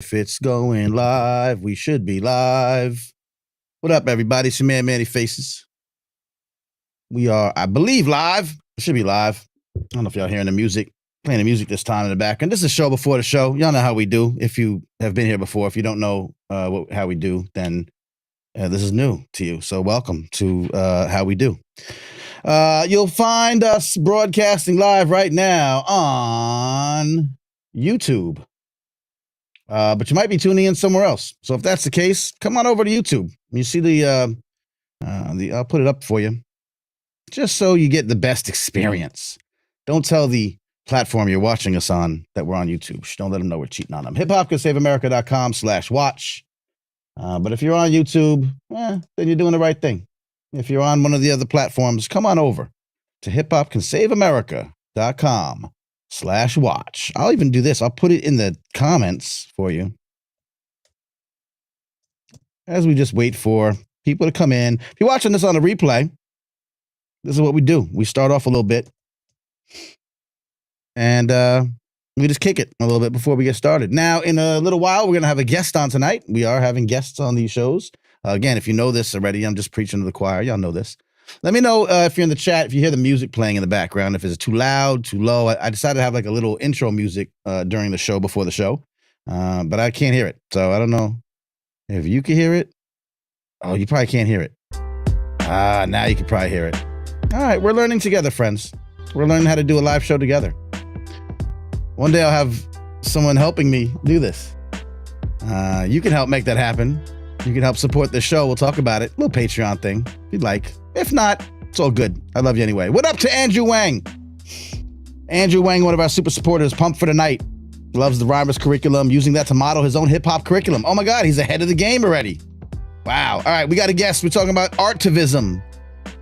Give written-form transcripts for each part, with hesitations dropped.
If it's going live, we should be live. What up, everybody? It's your man, Manny Faces. We are, I believe, live. It should be live. I don't know if y'all hearing the music, playing the music this time in the background. This is a show before the show. Y'all know how we do. If you have been here before, if you don't know how we do, then this is new to you. So welcome to how we do. You'll find us broadcasting live right now on YouTube. But you might be tuning in somewhere else. So if that's the case, come on over to YouTube. You see the I'll put it up for you, just so you get the best experience. Don't tell the platform you're watching us on that we're on YouTube. Don't let them know we're cheating on them. hiphopcansaveamerica.com/watch. But if you're on YouTube, then you're doing the right thing. If you're on one of the other platforms, come on over to hiphopcansaveamerica.com/watch. I'll even do this. I'll put it in the comments for you as we just wait for people to come in. If you're watching this on a replay, this is what we do. We start off a little bit and we just kick it a little bit before we get started. Now, in a little while, we're going to have a guest on tonight. We are having guests on these shows. Again, if you know this already, I'm just preaching to the choir. Y'all know this. Let me know if you're in the chat, if you hear the music playing in the background, if it's too loud, too low. I decided to have like a little intro music during the show, before the show, but I can't hear it. So I don't know if you can hear it. Oh, you probably can't hear it. Now you can probably hear it. All right, we're learning together, friends. We're learning how to do a live show together. One day I'll have someone helping me do this. You can help make that happen. You can help support the show. We'll talk about it. A little Patreon thing, if you'd like. If not, it's all good. I love you anyway. What up to Andrew Wang? Andrew Wang, one of our super supporters, pumped for the night. Loves the Rhymers curriculum, using that to model his own hip-hop curriculum. Oh my God, he's ahead of the game already. Wow. All right, we got a guest. We're talking about Artivism.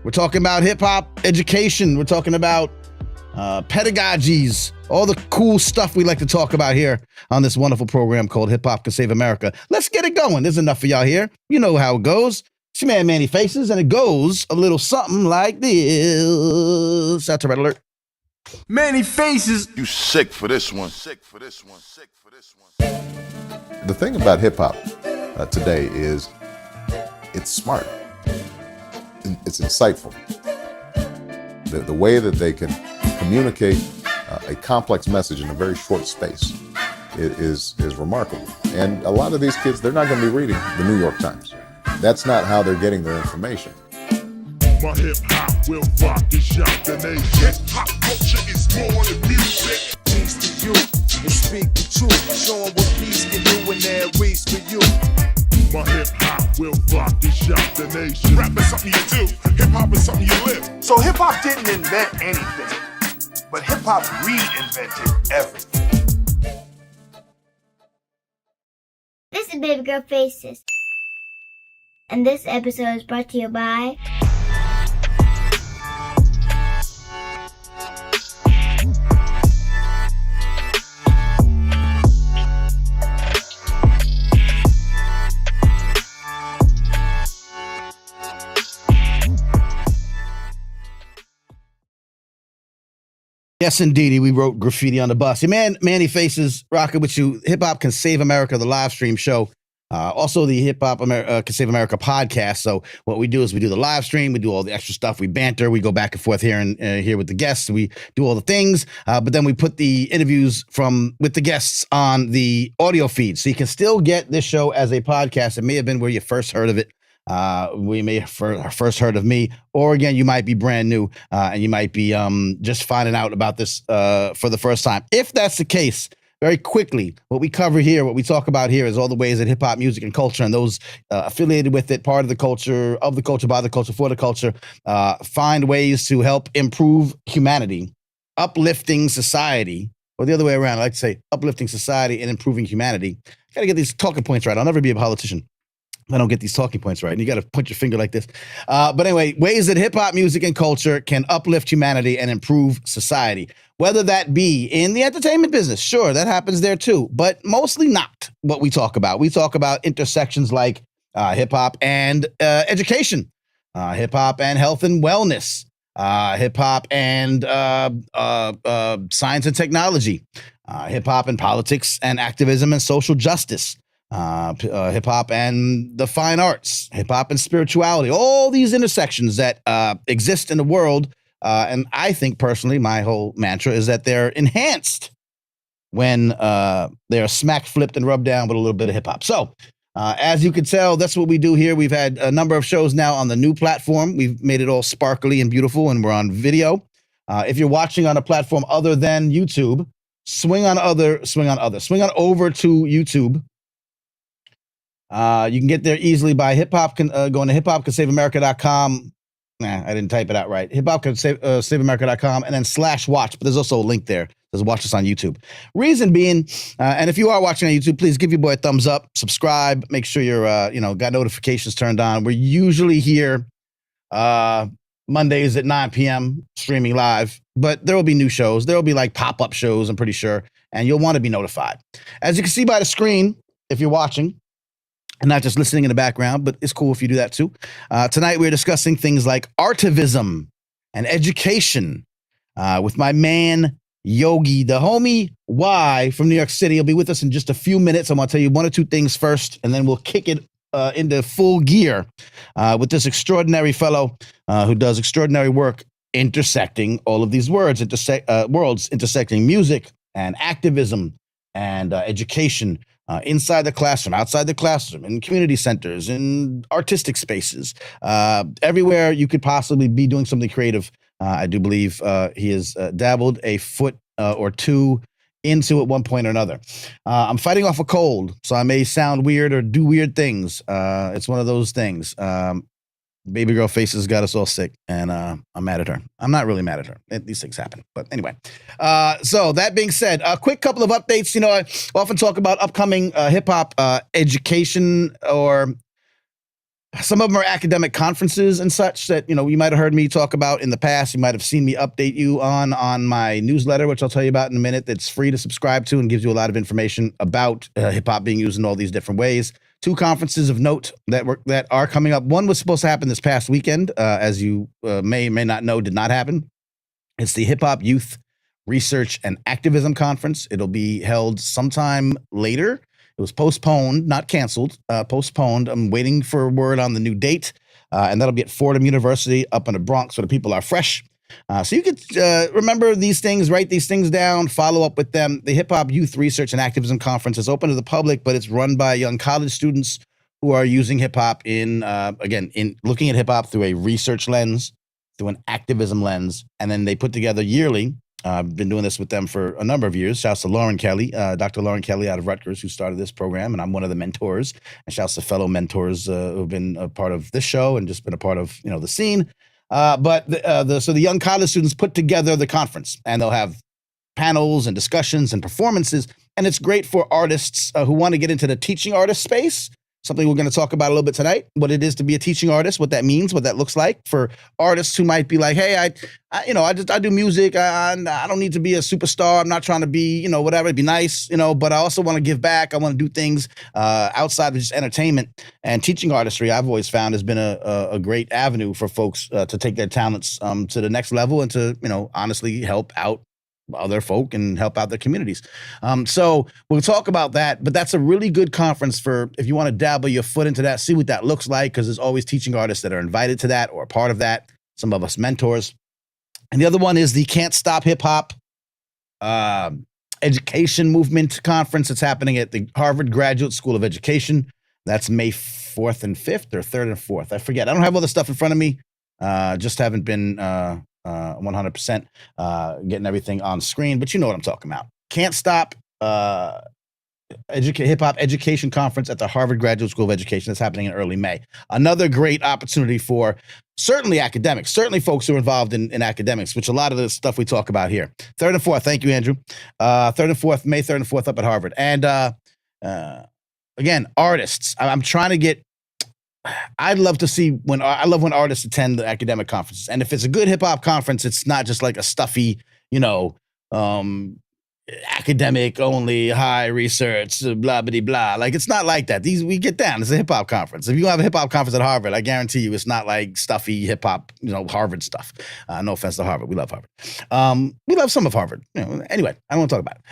We're talking about hip-hop education. We're talking about pedagogies, all the cool stuff we like to talk about here on this wonderful program called Hip-Hop Can Save America. Let's get it going. There's enough for y'all here. You know how it goes. It's your man, Manny Faces, and it goes a little something like this. That's a red alert. Manny Faces. You sick for this one. Sick for this one. Sick for this one. The thing about hip-hop today is it's smart. It's insightful. The way that they can communicate a complex message in a very short space is remarkable. And a lot of these kids, they're not going to be reading the New York Times. That's not how they're getting their information. My hip-hop will rock and shock the nation. Hip-hop culture is more than music. Peace to you and speak the truth. Show 'em what peace can do when there is for you. My hip-hop will rock and shock the nation. Rap is something you do. Hip-hop is something you live. So hip-hop didn't invent anything, but hip-hop reinvented everything. This is Baby Girl Faces, and this episode is brought to you by Yes, indeedy. We wrote graffiti on the bus. Hey, man, Manny Faces, rocking with you. Hip-Hop Can Save America, the live stream show. Also the Hip-Hop Can Save America podcast. So what we do is we do the live stream. We do all the extra stuff. We banter. We go back and forth here and here with the guests. We do all the things. But then we put the interviews with the guests on the audio feed. So you can still get this show as a podcast. It may have been where you first heard of it. We may have first heard of me, or again, you might be brand new and you might be just finding out about this for the first time. If that's the case, very quickly, what we cover here, what we talk about here is all the ways that hip hop music and culture and those affiliated with it, part of the culture, by the culture, for the culture, find ways to help improve humanity, uplifting society, or the other way around. I like to say uplifting society and improving humanity. Got to get these talking points right. I'll never be a politician if I don't get these talking points right. And you got to point your finger like this. But anyway, ways that hip hop music and culture can uplift humanity and improve society. Whether that be in the entertainment business, sure, that happens there too, but mostly not what we talk about. We talk about intersections like hip hop and education, hip hop and health and wellness, hip hop and science and technology, hip hop and politics and activism and social justice, hip hop and the fine arts, hip hop and spirituality, all these intersections that exist in the world. And I think personally, my whole mantra is that they're enhanced when they're smack flipped and rubbed down with a little bit of hip hop. So, as you can tell, that's what we do here. We've had a number of shows now on the new platform. We've made it all sparkly and beautiful, and we're on video. If you're watching on a platform other than YouTube, swing on over to YouTube. You can get there easily by going to hiphopcansaveamerica.com. Nah, I didn't type it out right. hiphopcansaveamerica.com and then /watch. But there's also a link there. Says watch us on YouTube. Reason being, and if you are watching on YouTube, please give your boy a thumbs up, subscribe, make sure you're got notifications turned on. We're usually here Mondays at 9 p.m. streaming live, but there will be new shows. There will be like pop-up shows, I'm pretty sure, and you'll want to be notified. As you can see by the screen, if you're watching, and not just listening in the background, but it's cool if you do that too. Tonight, we're discussing things like Artivism and education with my man, Yogi, the homie Y from New York City. He'll be with us in just a few minutes. I'm going to tell you one or two things first, and then we'll kick it into full gear with this extraordinary fellow who does extraordinary work intersecting all of these worlds, intersecting music and activism and education. Inside the classroom, outside the classroom, in community centers, in artistic spaces, everywhere you could possibly be doing something creative. I do believe he has dabbled a foot or two into at one point or another. I'm fighting off a cold, so I may sound weird or do weird things. It's one of those things. Baby girl Faces got us all sick, and I'm mad at her. I'm not really mad at her. These things happen. But anyway, so that being said, a quick couple of updates. I often talk about upcoming hip-hop education, or some of them are academic conferences and such that, you might have heard me talk about in the past. You might have seen me update you on my newsletter, which I'll tell you about in a minute. That's free to subscribe to and gives you a lot of information about hip-hop being used in all these different ways. Two conferences of note that are coming up. One was supposed to happen this past weekend, as you may not know, did not happen. It's the Hip-Hop Youth Research and Activism Conference. It'll be held sometime later. It was postponed, not canceled, postponed. I'm waiting for word on the new date, and that'll be at Fordham University up in the Bronx, where the people are fresh. So you could remember these things, write these things down, follow up with them. The Hip-Hop Youth Research and Activism Conference is open to the public, but it's run by young college students who are using hip-hop in looking at hip-hop through a research lens, through an activism lens, and then they put together yearly. I've been doing this with them for a number of years. Shouts to Lauren Kelly, Dr. Lauren Kelly out of Rutgers, who started this program, and I'm one of the mentors. And shouts to fellow mentors who've been a part of this show and just been a part of the scene. But the young college students put together the conference, and they'll have panels and discussions and performances. And it's great for artists who want to get into the teaching artist space, something we're going to talk about a little bit tonight, what it is to be a teaching artist, what that means, what that looks like for artists who might be like, hey, I do music. I don't need to be a superstar. I'm not trying to be, whatever, it'd be nice, but I also want to give back. I want to do things outside of just entertainment. And teaching artistry, I've always found, has been a great avenue for folks to take their talents to the next level and to, honestly help out other folk and help out their communities. So we'll talk about that, but that's a really good conference for if you want to dabble your foot into that, see what that looks like, because there's always teaching artists that are invited to that or a part of that. Some of us mentors. And the other one is the Can't Stop Hip Hop Education Movement Conference. It's happening at the Harvard Graduate School of Education. That's May 4th and 5th or 3rd and 4th. I forget. I don't have all the stuff in front of me. Just haven't been 100% getting everything on screen, but you know what I'm talking about. Can't Stop Hip Hop Education Conference at the Harvard Graduate School of Education. That's happening in early May. Another great opportunity for certainly academics, certainly folks who are involved in academics, which a lot of the stuff we talk about here. 3rd and 4th. Thank you, Andrew. 3rd and 4th, May 3rd and 4th up at Harvard. And again, artists. I'm trying to get. I'd love to see when artists attend the academic conferences. And if it's a good hip hop conference, it's not just like a stuffy, academic only, high research, blah, blah, blah. Like, it's not like that. We get down. It's a hip hop conference. If you have a hip hop conference at Harvard, I guarantee you it's not like stuffy hip hop, Harvard stuff. No offense to Harvard. We love Harvard. We love some of Harvard. Anyway, I don't want to talk about it.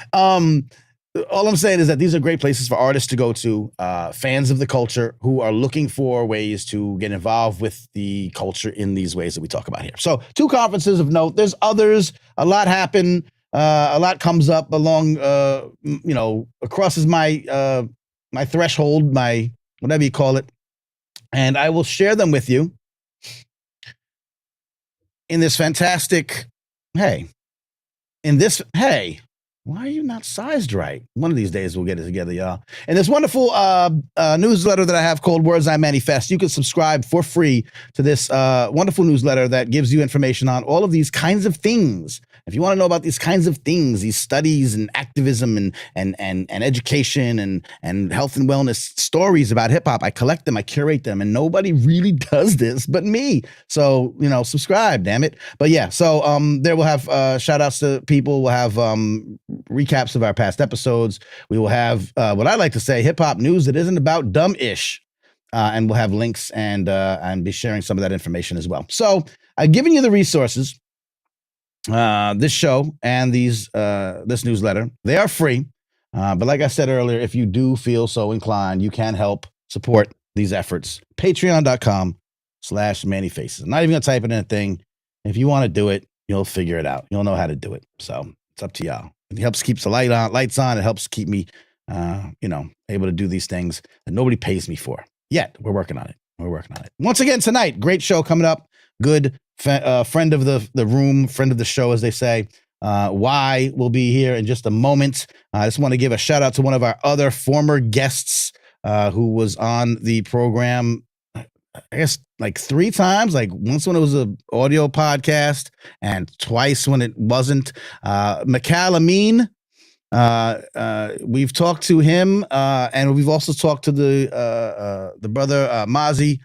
All I'm saying is that these are great places for artists to go to, fans of the culture who are looking for ways to get involved with the culture in these ways that we talk about here. So 2 conferences of note. There's others. A lot happen. A lot comes up along, crosses my my threshold, my whatever you call it, and I will share them with you in this fantastic. Hey, why are you not sized right? One of these days we'll get it together, y'all. And this wonderful newsletter that I have called Words I Manifest. You can subscribe for free to this wonderful newsletter that gives you information on all of these kinds of things. If you want to know about these kinds of things, these studies and activism and education and health and wellness stories about hip hop, I collect them, I curate them, and nobody really does this but me. So, subscribe, damn it. But yeah, so there we'll have shout outs to people. We'll have recaps of our past episodes. We will have what I like to say, hip hop news that isn't about dumb-ish. And we'll have links and be sharing some of that information as well. So I've given you the resources. This show and this newsletter, they are free. But like I said earlier, if you do feel so inclined, you can help support these efforts. Patreon.com/Manny Faces. I'm not even going to type it in a thing. If you want to do it, you'll figure it out. You'll know how to do it. So it's up to y'all. It helps keep the lights on. It helps keep me, able to do these things that nobody pays me for. Yet we're working on it. Once again, tonight, great show coming up. Good friend of the room, friend of the show, as they say. Y will be here in just a moment. I just want to give a shout out to one of our other former guests who was on the program, I guess, like 3 times, like once when it was an audio podcast and twice when it wasn't. Mikal Amin. We've talked to him and we've also talked to the brother Mazi,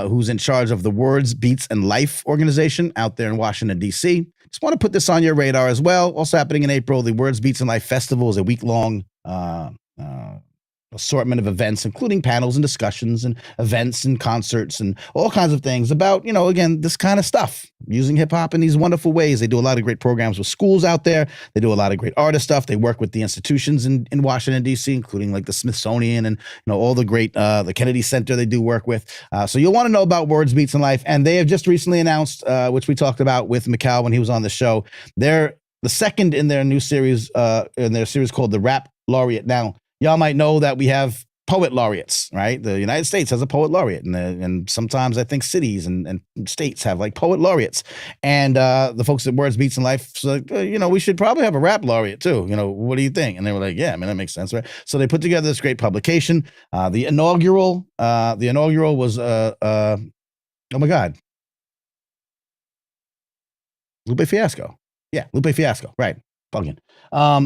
who's in charge of the Words, Beats, and Life organization out there in Washington, D.C. Just want to put this on your radar as well. Also happening in April, the Words, Beats, and Life Festival is a week-long assortment of events, including panels and discussions and events and concerts and all kinds of things about, again, this kind of stuff, using hip hop in these wonderful ways. They do a lot of great programs with schools out there. They do a lot of great artist stuff. They work with the institutions in Washington, D.C., including like the Smithsonian and, all the great, the Kennedy Center they do work with. So you'll want to know about Words, Beats, and Life. And they have just recently announced, which we talked about with Mikal when he was on the show, they're the second in their new series, called the Rap Laureate. Now, y'all might know that we have poet laureates, right? The United States has a poet laureate, and sometimes I think cities and states have like poet laureates. And the folks at Words, Beats, and Life, so, we should probably have a rap laureate too. What do you think? And they were like, yeah, that makes sense, right? So they put together this great publication. The inaugural was, oh my God, Lupe Fiasco. Yeah, Lupe Fiasco, right? Bugging.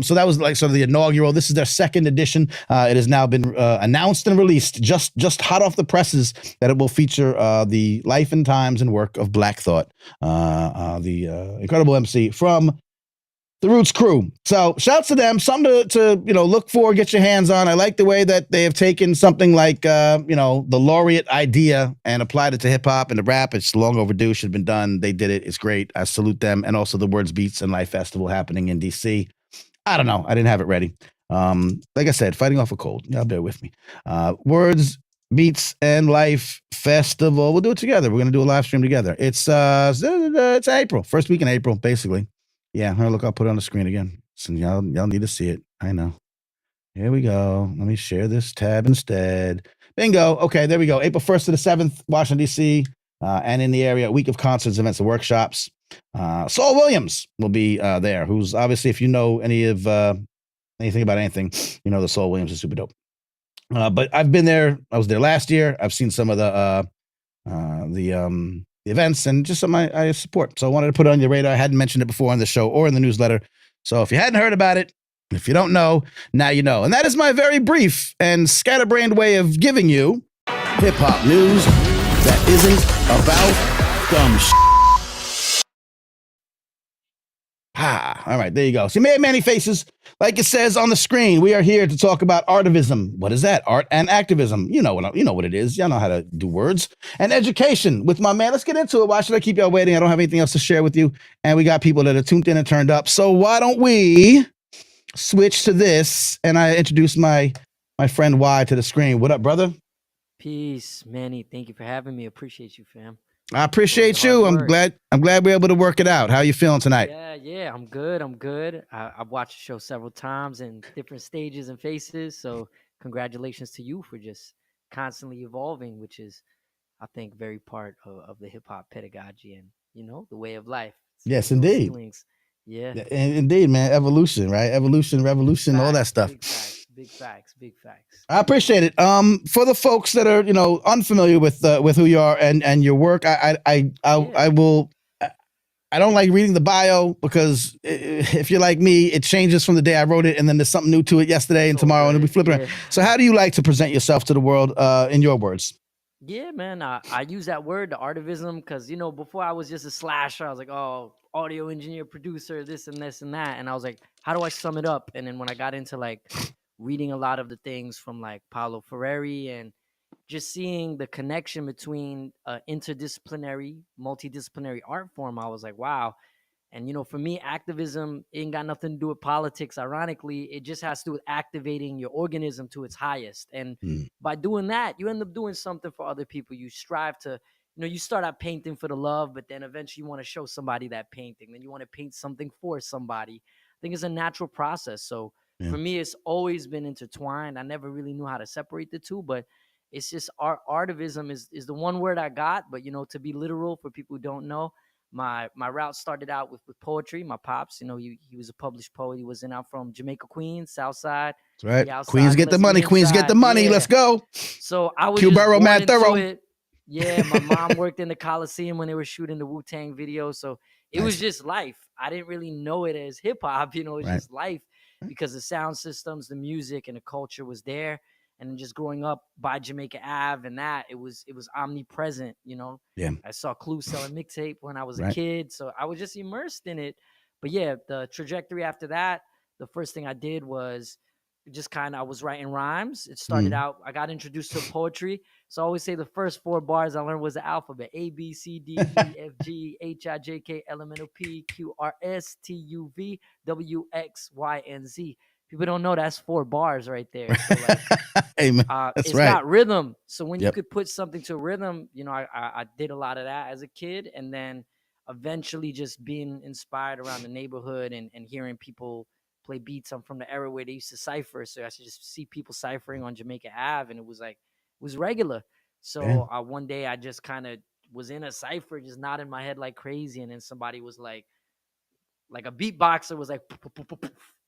So that was like sort of the inaugural. This is their second edition. It has now been announced and released, just hot off the presses, that it will feature the life and times and work of Black Thought, the incredible MC from the Roots crew. So shouts to them. Something to look for, get your hands on. I like the way that they have taken something like the laureate idea and applied it to hip hop and the rap. It's long overdue. Should have been done. They did it. It's great. I salute them. And also the Words, Beats, and Life Festival happening in DC. I don't know. I didn't have it ready. Like I said, fighting off a cold. Y'all bear with me. Words, Beats, and Life Festival. We'll do it together. We're gonna do a live stream together. It's April, first week in April, basically. Yeah, look, I'll put it on the screen again. So y'all need to see it. I know. Here we go. Let me share this tab instead. Bingo. Okay, there we go. April 1st to the 7th, Washington, D.C., and in the area, a week of concerts, events, and workshops. Saul Williams will be there, who's obviously, if you know anything about anything, the Saul Williams is super dope. But I've been there. I was there last year. I've seen some of the events and just some I support. So I wanted to put it on your radar. I hadn't mentioned it before on the show or in the newsletter. So if you hadn't heard about it, if you don't know, now you know. And that is my very brief and scatterbrained way of giving you hip-hop news that isn't about dumb shit. All right, there you go. See, Manny Faces, like it says on the screen, we are here to talk about artivism. What is that? Art and activism. You know what it is. Y'all know how to do words. And education with my man. Let's get into it. Why should I keep y'all waiting? I don't have anything else to share with you. And we got people that are tuned in and turned up. So why don't we switch to this? And I introduce my friend Y to the screen. What up, brother? Peace, Manny. Thank you for having me. Appreciate you, fam. I appreciate you. I'm glad we're able to work it out. How you feeling tonight? Yeah, I'm good. I've watched the show several times in different stages and phases. So congratulations to you for just constantly evolving, which is, I think, very part of the hip-hop pedagogy and, the way of life. Yes, indeed. Yeah. Indeed, man. Evolution, right? Evolution, revolution, all that stuff. Big facts. I appreciate it. For the folks that are, unfamiliar with who you are and your work, I don't like reading the bio because if you're like me, it changes from the day I wrote it, and then there's something new to it yesterday and tomorrow, and we flip it. So, how do you like to present yourself to the world in your words? Yeah, man. I use that word, the artivism, because before I was just a slasher. I was like, oh, audio engineer, producer, this and this and that, and I was like, how do I sum it up? And then when I got into like reading a lot of the things from like Paulo Freire and just seeing the connection between interdisciplinary, multidisciplinary art form, I was like, wow. And, for me, activism ain't got nothing to do with politics. Ironically, it just has to do with activating your organism to its highest. And by doing that, you end up doing something for other people. You strive to, you start out painting for the love, but then eventually you want to show somebody that painting. Then you want to paint something for somebody. I think it's a natural process. So for me, it's always been intertwined. I never really knew how to separate the two, but it's just artivism is the one word I got. But, to be literal for people who don't know, my route started out with poetry. My pops, he was a published poet. He was out from Jamaica, Queens, South Side. That's right. Queens get the money. Queens get the money. Yeah. Let's go. So I was just born into it. Yeah, my mom worked in the Coliseum when they were shooting the Wu-Tang video. So it was just life. I didn't really know it as hip-hop. It was just life because the sound systems, the music, and the culture was there. And then just growing up by Jamaica Ave and that, it was omnipresent, Yeah. I saw Clue selling mixtape when I was a kid. So I was just immersed in it. But yeah, the trajectory after that, the first thing I did was just I was writing rhymes. It started out, I got introduced to poetry. So I always say the first 4 bars I learned was the alphabet: A, B, C, D, E, F, G, H, I, J, K, L, M, N, O, P, Q, R, S, T, U, V, W, X, Y, and Z. People don't know that's 4 bars right there. So it's got rhythm. So when you could put something to rhythm, I did a lot of that as a kid. And then eventually just being inspired around the neighborhood and hearing people play beats. I'm from the era where they used to cipher. So I should just see people ciphering on Jamaica Ave. And it was regular. So one day I just kind of was in a cipher, just nodding my head like crazy. And then somebody was like a beatboxer was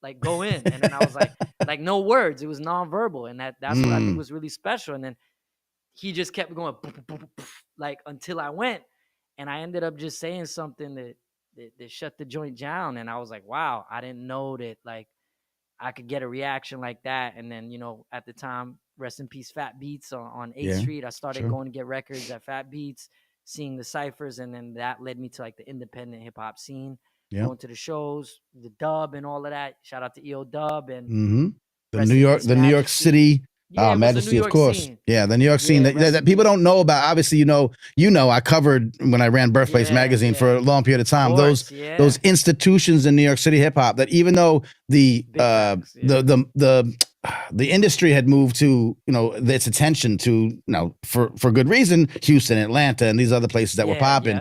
like go in, and then I was like no words, it was nonverbal, and that's what I think was really special. And then he just kept going like until I went, and I ended up just saying something that shut the joint down. And I was like, wow, I didn't know that like I could get a reaction like that. And then at the time, rest in peace, Fat Beats on 8th Street. I started going to get records at Fat Beats, seeing the ciphers, and then that led me to like the independent hip hop scene. Going to the shows, the dub and all of that. Shout out to EO Dub and the New York City Majesty, of course. Scene. Yeah, the New York scene that people don't know about. Obviously, I covered when I ran Birthplace magazine for a long period of time. Those institutions in New York City hip hop that even though the industry had moved to its attention to for good reason, Houston, Atlanta, and these other places that were popping.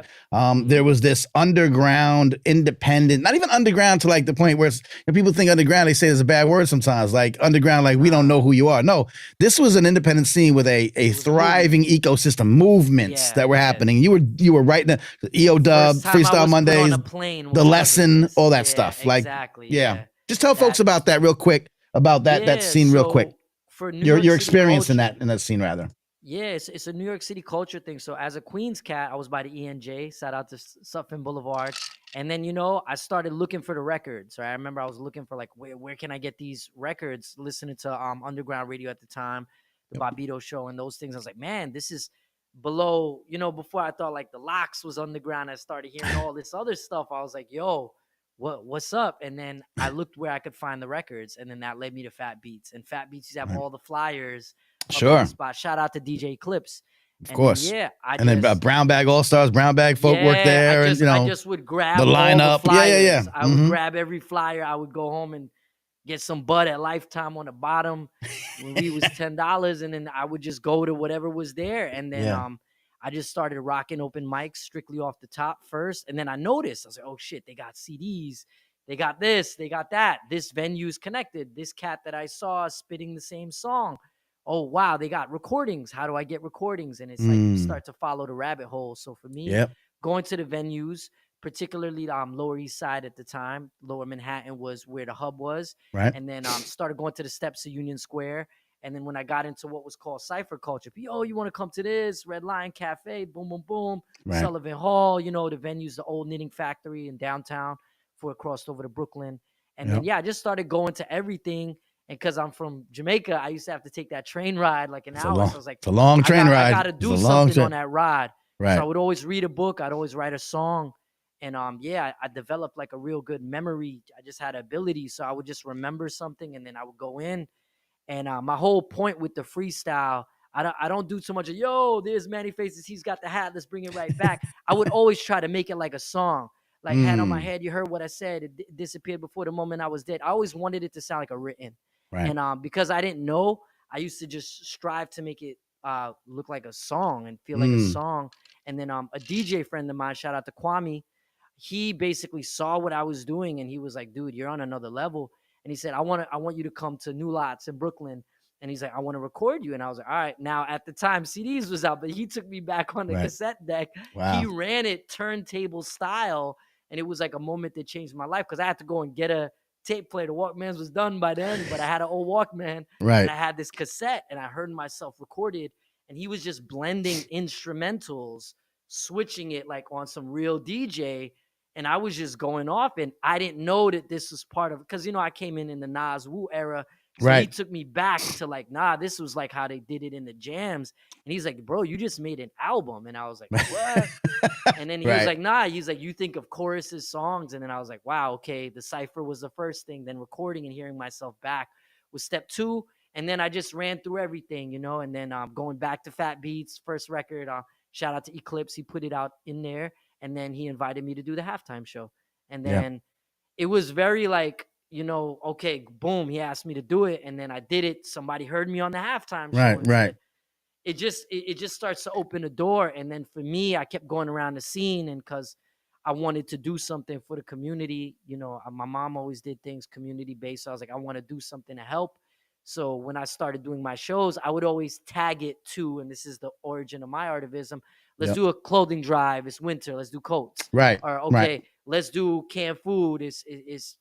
There was this underground, independent, not even underground to like the point where people think underground, they say it's a bad word sometimes, like underground, like we don't know who you are. No, this was an independent scene with a thriving ecosystem, movements that were happening. You were right in the EO Dub, Freestyle Mondays, The Lesson, all that stuff. Exactly. Just tell folks about that real quick, about that scene real quick. For your experience in that scene rather. Yeah, it's a New York City culture thing. So as a Queens cat, I was by the ENJ, shout out to Sutphin Boulevard. And then, I started looking for the records. Right? I remember I was looking for like, where can I get these records? Listening to underground radio at the time, the Bobito Show and those things. I was like, man, this is below, before I thought like the Locks was underground. I started hearing all this other stuff. I was like, yo, what's up? And then I looked where I could find the records, and then that led me to Fat Beats. And Fat Beats used to have all the flyers up in the spot. Shout out to DJ Clips. Of course. Then, Brown Bag All Stars, Brown Bag folk work there. I just would grab the lineup. All the flyers. I Mm-hmm. would grab every flyer. I would go home and get some bud at Lifetime on the bottom when we was $10, and then I would just go to whatever was there. And then I just started rocking open mics strictly off the top first. And then I noticed, I was like, oh shit, they got CDs. They got this, they got that. This venue's connected. This cat that I saw spitting the same song. Oh, wow, they got recordings. How do I get recordings? And it's like you start to follow the rabbit hole. So for me, going to the venues, particularly Lower East Side at the time, Lower Manhattan was where the hub was. Right. And then started going to the steps of Union Square. And then when I got into what was called Cypher culture, yo, you want to come to this? Red Lion Cafe, boom, boom, boom. Right. Sullivan Hall, the venues, the old Knitting Factory in downtown before it crossed over to Brooklyn. And then, I just started going to everything. And because I'm from Jamaica, I used to have to take that train ride like an hour. So I was like, it's a long train ride. I got to do something on that ride. Right. So I would always read a book. I'd always write a song. And I developed like a real good memory. I just had ability. So I would just remember something and then I would go in. And my whole point with the freestyle, I don't do so much of, yo, there's Manny Faces. He's got the hat. Let's bring it right back. I would always try to make it like a song. Like Hat on My Head. You heard what I said. It disappeared before the moment I was dead. I always wanted it to sound like a written. Right. And because I didn't know, I used to just strive to make it look like a song and feel like a song. And then a DJ friend of mine, shout out to Kwame, he basically saw what I was doing and he was like, dude, you're on another level. And he said, I want you to come to New Lots in Brooklyn. And he's like, I want to record you. And I was like, all right. Now, at the time, CDs was out, but he took me back on the cassette deck. Wow. He ran it turntable style. And it was like a moment that changed my life because I had to go and get a tape player. The Walkmans was done by then, but I had an old Walkman. Right. And I had this cassette and I heard myself recorded. And he was just blending instrumentals, switching it like on some real DJ. And I was just going off, and I didn't know that this was part of, because, I came in the Nas Wu era. So he took me back to like, nah, this was like how they did it in the jams. And he's like, bro, you just made an album. And I was like, what? And then he was like, nah, he's like, you think of choruses, songs. And then I was like, wow, okay, the Cypher was the first thing. Then recording and hearing myself back was step 2. And then I just ran through everything, and then going back to Fat Beats, first record, shout out to Eclipse. He put it out in there. And then he invited me to do the halftime show. And then it was very like, okay, boom, he asked me to do it. And then I did it. Somebody heard me on the halftime show. Right. It just starts to open the door. And then for me, I kept going around the scene. And because I wanted to do something for the community, my mom always did things community-based. So I was like, I want to do something to help. So when I started doing my shows, I would always tag it to, and this is the origin of my Artivism, let's do a clothing drive. It's winter. Let's do coats. Right. Or, okay, let's do canned food. It's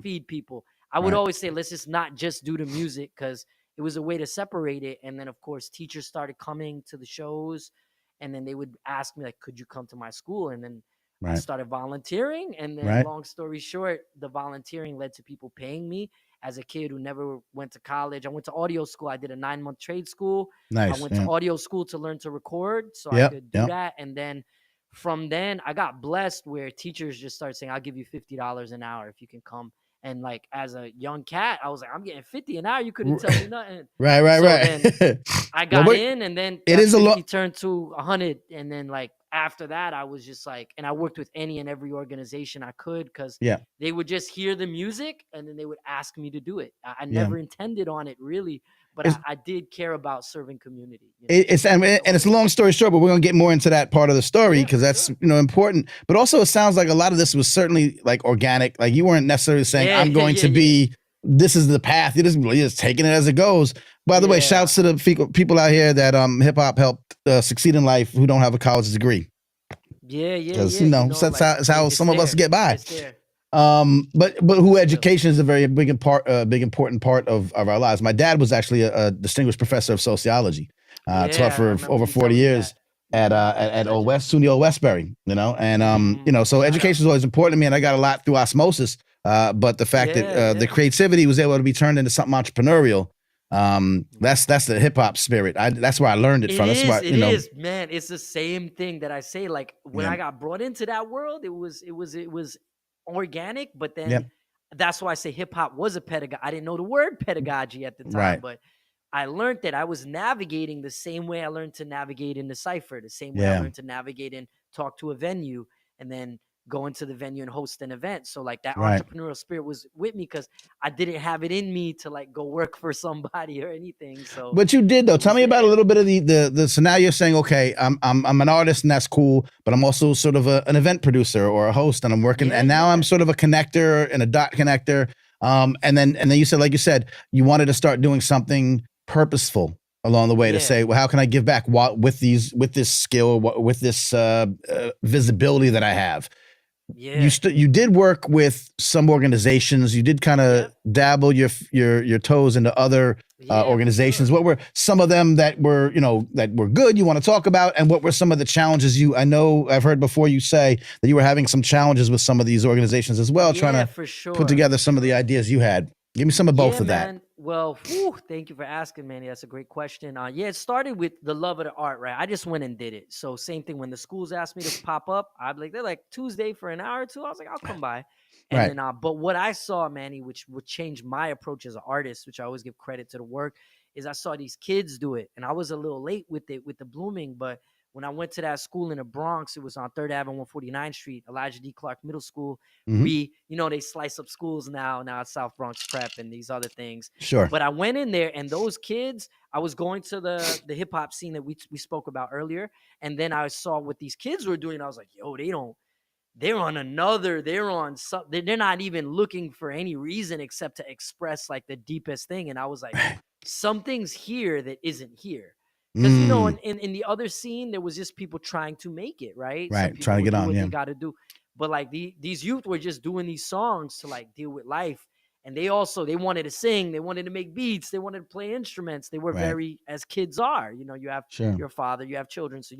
feed people. I would always say, let's just not just do the music because it was a way to separate it. And then, of course, teachers started coming to the shows. And then they would ask me, like, could you come to my school? And then I started volunteering. And then long story short, the volunteering led to people paying me. As a kid who never went to college, I went to audio school. I did a 9-month trade school. Nice. I went to audio school to learn to record so I could do that. And then from then I got blessed where teachers just started saying, I'll give you $50 an hour if you can come. And like as a young cat, I was like, I'm getting $50 an hour. You couldn't tell me nothing. Right. Then I got in, and then it is a lot. Turned to 100, and then like after that, I was just like, and I worked with any and every organization I could because they would just hear the music and then they would ask me to do it. I never intended on it really, but I did care about serving community. It's a long story short, but we're gonna get more into that part of the story because that's important. But also, it sounds like a lot of this was certainly like organic. Like you weren't necessarily saying, "I'm going to be." This is the path. You're just taking it as it goes. By the way, shouts to the people out here that hip hop helped succeed in life who don't have a college degree. Because that's how some of us get by. But who education is a very big important part of our lives. My dad was actually a distinguished professor of sociology. Taught for over 40 years at Old West, SUNY Old Westbury. And so education is always important to me, and I got a lot through osmosis. But the fact that the creativity was able to be turned into something entrepreneurial, that's the hip hop spirit. That's where I learned it from. That's why, it is, man. It's the same thing that I say. Like when I got brought into that world, it was organic, but then Yep. that's why I say hip hop was a pedagogy. I didn't know the word pedagogy at the time, Right. but I learned that I was navigating the same way I learned to navigate in the Cypher, the same way I Yeah. learned to navigate and talk to a venue and then go into the venue and host an event. So like that Right. entrepreneurial spirit was with me because I didn't have it in me to like go work for somebody or anything. So But you did though. it Tell was me about a there. little bit of the so now you're saying, okay, I'm an artist and that's cool, but I'm also sort of an event producer or a host and I'm working Yeah, and now yeah. I'm sort of a connector and a dot connector. And then you said, like you said, you wanted to start doing something purposeful along the way to Yeah. say, well, how can I give back with this skill, with this visibility that I have? Yeah. You did work with some organizations. You did kind of Yep. dabble your toes into other Yeah, for organizations. sure. What were some of them that were good you want to talk about, and what were some of the challenges I know I've heard before you say that you were having some challenges with some of these organizations as well, trying Yeah, to for sure. put together some of the ideas you had. Give me some of both of that. Man. Well, thank you for asking, Manny. That's a great question. Yeah, it started with the love of the art, right? I just went and did it. So same thing when the schools asked me to pop up, I'd be like, they're like Tuesday for an hour or two. I was like, I'll come by. And Right. then, but what I saw, Manny, which would change my approach as an artist, which I always give credit to the work, is I saw these kids do it. And I was a little late with it, with the blooming, but when I went to that school in the Bronx, it was on 3rd Avenue, 149th Street, Elijah D. Clark Middle School. Mhm. They slice up schools now it's South Bronx Prep and these other things. Sure. But I went in there and those kids, I was going to the hip hop scene that we spoke about earlier. And then I saw what these kids were doing. I was like, yo, they're on something. They're not even looking for any reason except to express like the deepest thing. And I was like, something's here that isn't here. Because, in the other scene, there was just people trying to make it, right? Some Right. people Trying to would get do on. what Yeah. they got to do. But like these youth were just doing these songs to like deal with life. And they wanted to sing. They wanted to make beats. They wanted to play instruments. They were Right. very, as kids are, you have Sure. your father, you have children. So,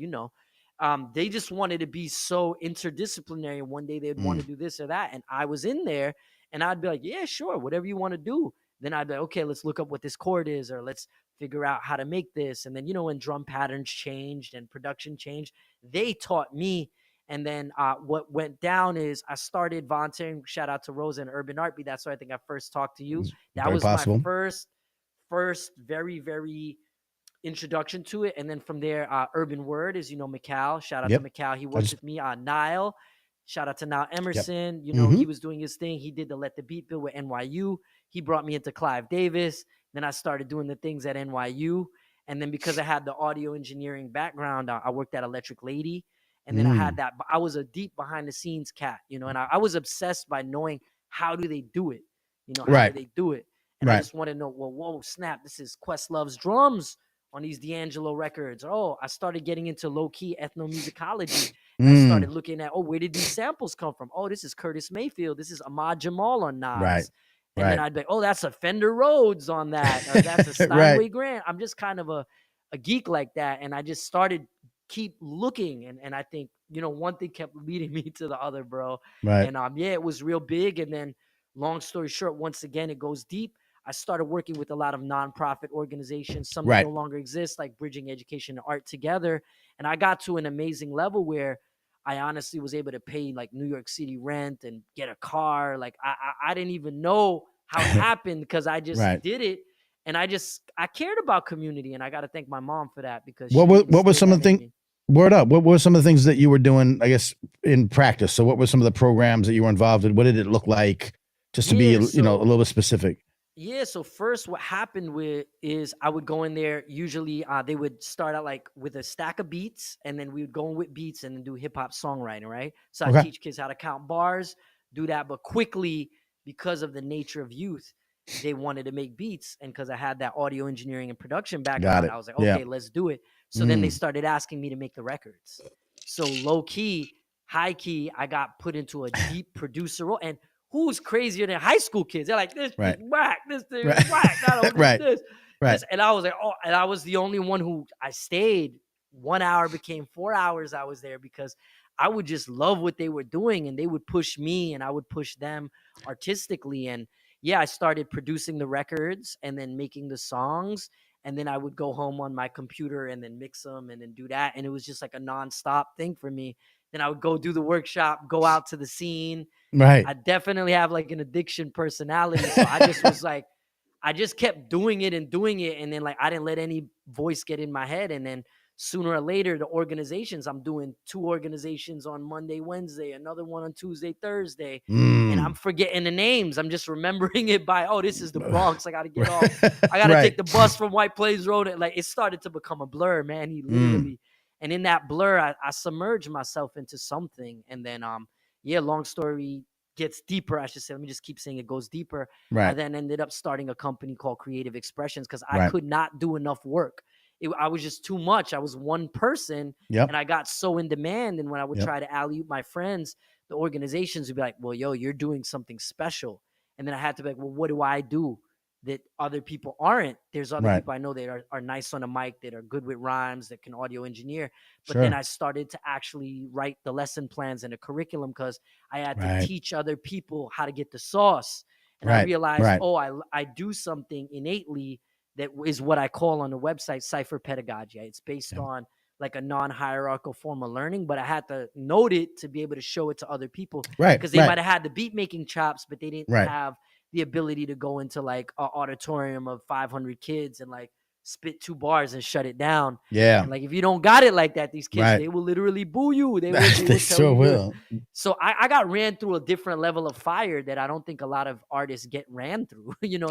they just wanted to be so interdisciplinary. And one day they'd want to do this or that. And I was in there and I'd be like, yeah, sure. Whatever you want to do. Then I'd be like, okay, let's look up what this chord is, or let's figure out how to make this. And then, when drum patterns changed and production changed, they taught me. And then what went down is I started volunteering. Shout out to Rosa and Urban Art Beat. That's where I think I first talked to you. That Very was possible. my first very, very introduction to it. And then from there, Urban Word is, Mikal. Shout out Yep. to Mikal. He worked with me on Nile. Shout out to Nile Emerson. Mhm. He was doing his thing. He did the Let the Beat Bill with NYU. He brought me into Clive Davis. Then I started doing the things at NYU. And then because I had the audio engineering background, I worked at Electric Lady. And then I had that. I was a deep behind the scenes cat, and I was obsessed by knowing how do they do it? How Right. do they do it? And I just want to know, well, whoa, snap, this is Questlove's drums on these D'Angelo records. Oh, I started getting into low-key ethnomusicology. I started looking at, where did these samples come from? Oh, this is Curtis Mayfield. This is Ahmad Jamal on Nas. Right. And then I'd be like, that's a Fender Rhodes on that. Or that's a Steinway Right. Grant. I'm just kind of a geek like that. And I just started keep looking. And I think, one thing kept leading me to the other, bro. Right. And it was real big. And then long story short, once again, it goes deep. I started working with a lot of nonprofit organizations, some that no longer exist, like Bridging Education and Art Together. And I got to an amazing level where I honestly was able to pay like New York City rent and get a car. Like I didn't even know how it happened because I just did it. And I cared about community. And I got to thank my mom for that because what were some of the things? Word up. What were some of the things that you were doing, I guess, in practice? So what were some of the programs that you were involved in? What did it look like? Just to be, a little bit specific. Yeah. So first what happened is I would go in there. Usually they would start out like with a stack of beats and then we would go in with beats and then do hip hop songwriting. Right. So I teach kids how to count bars, do that. But quickly, because of the nature of youth, they wanted to make beats. And because I had that audio engineering and production background, I was like, okay, let's do it. So then they started asking me to make the records. So low key, high key, I got put into a deep producer role. And who's crazier than high school kids? They're like, this is whack, this thing is whack. I don't do this. And I was like, and I was the only one who I stayed. 1 hour became 4 hours I was there because I would just love what they were doing and they would push me and I would push them artistically. And I started producing the records and then making the songs. And then I would go home on my computer and then mix them and then do that. And it was just like a nonstop thing for me. Then I would go do the workshop, go out to the scene. Right. I definitely have like an addiction personality. So I just was like, I just kept doing it. And then like, I didn't let any voice get in my head. And then sooner or later, the organizations, I'm doing 2 organizations on Monday, Wednesday, another one on Tuesday, Thursday. And I'm forgetting the names. I'm just remembering it by, oh, this is the Bronx. I got to get off. I got to take the bus from White Plains Road. And like, it started to become a blur, man. He literally, and in that blur, I submerged myself into something. And then, long story gets deeper, I should say. Let me just keep saying it goes deeper. Right. I then ended up starting a company called Creative Expressions because I could not do enough work. I was just too much. I was one person and I got so in demand. And when I would try to alley-oop my friends, the organizations would be like, well, yo, you're doing something special. And then I had to be like, well, what do I do that other people aren't? There's other people I know that are nice on a mic, that are good with rhymes, that can audio engineer. But then I started to actually write the lesson plans and the curriculum because I had to teach other people how to get the sauce. And I realized, I do something innately that is what I call on the website Cypher Pedagogy. It's based on like a non-hierarchical form of learning, but I had to note it to be able to show it to other people. Because they might have had the beat making chops, but they didn't have the ability to go into like an auditorium of 500 kids and like spit 2 bars and shut it down. And like, if you don't got it like that, these kids, they will literally boo you. They sure will. So I got ran through a different level of fire that I don't think a lot of artists get ran through, you know.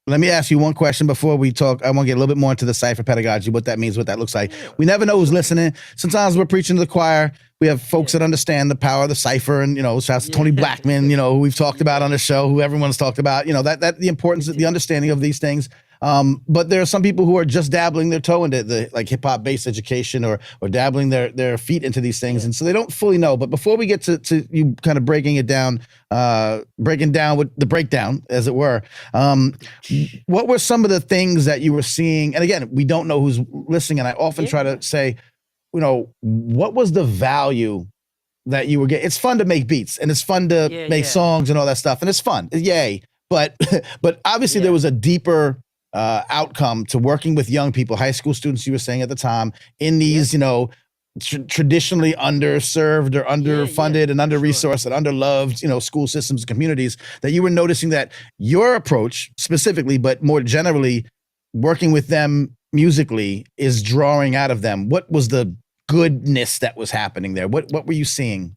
Let me ask you one question before we talk. I want to get a little bit more into the Cypher Pedagogy, what that means, what that looks like. We never know who's listening. Sometimes we're preaching to the choir. We have folks that understand the power of the cipher, and shouts to Tony Blackman, who we've talked about on the show, who everyone's talked about, that the importance of the understanding of these things. But there are some people who are just dabbling their toe into the like hip hop based education or dabbling their feet into these things. And so they don't fully know. But before we get to you kind of breaking down with the breakdown, as it were, what were some of the things that you were seeing? And again, we don't know who's listening. And I often try to say, what was the value that you were getting? It's fun to make beats and it's fun to make songs and all that stuff. And it's fun. Yay. But obviously there was a deeper outcome to working with young people, high school students, you were saying at the time, in these, traditionally underserved or underfunded and under-resourced and underloved, school systems and communities, that you were noticing that your approach specifically, but more generally, working with them musically is drawing out of them. What was the goodness that was happening there? What were you seeing?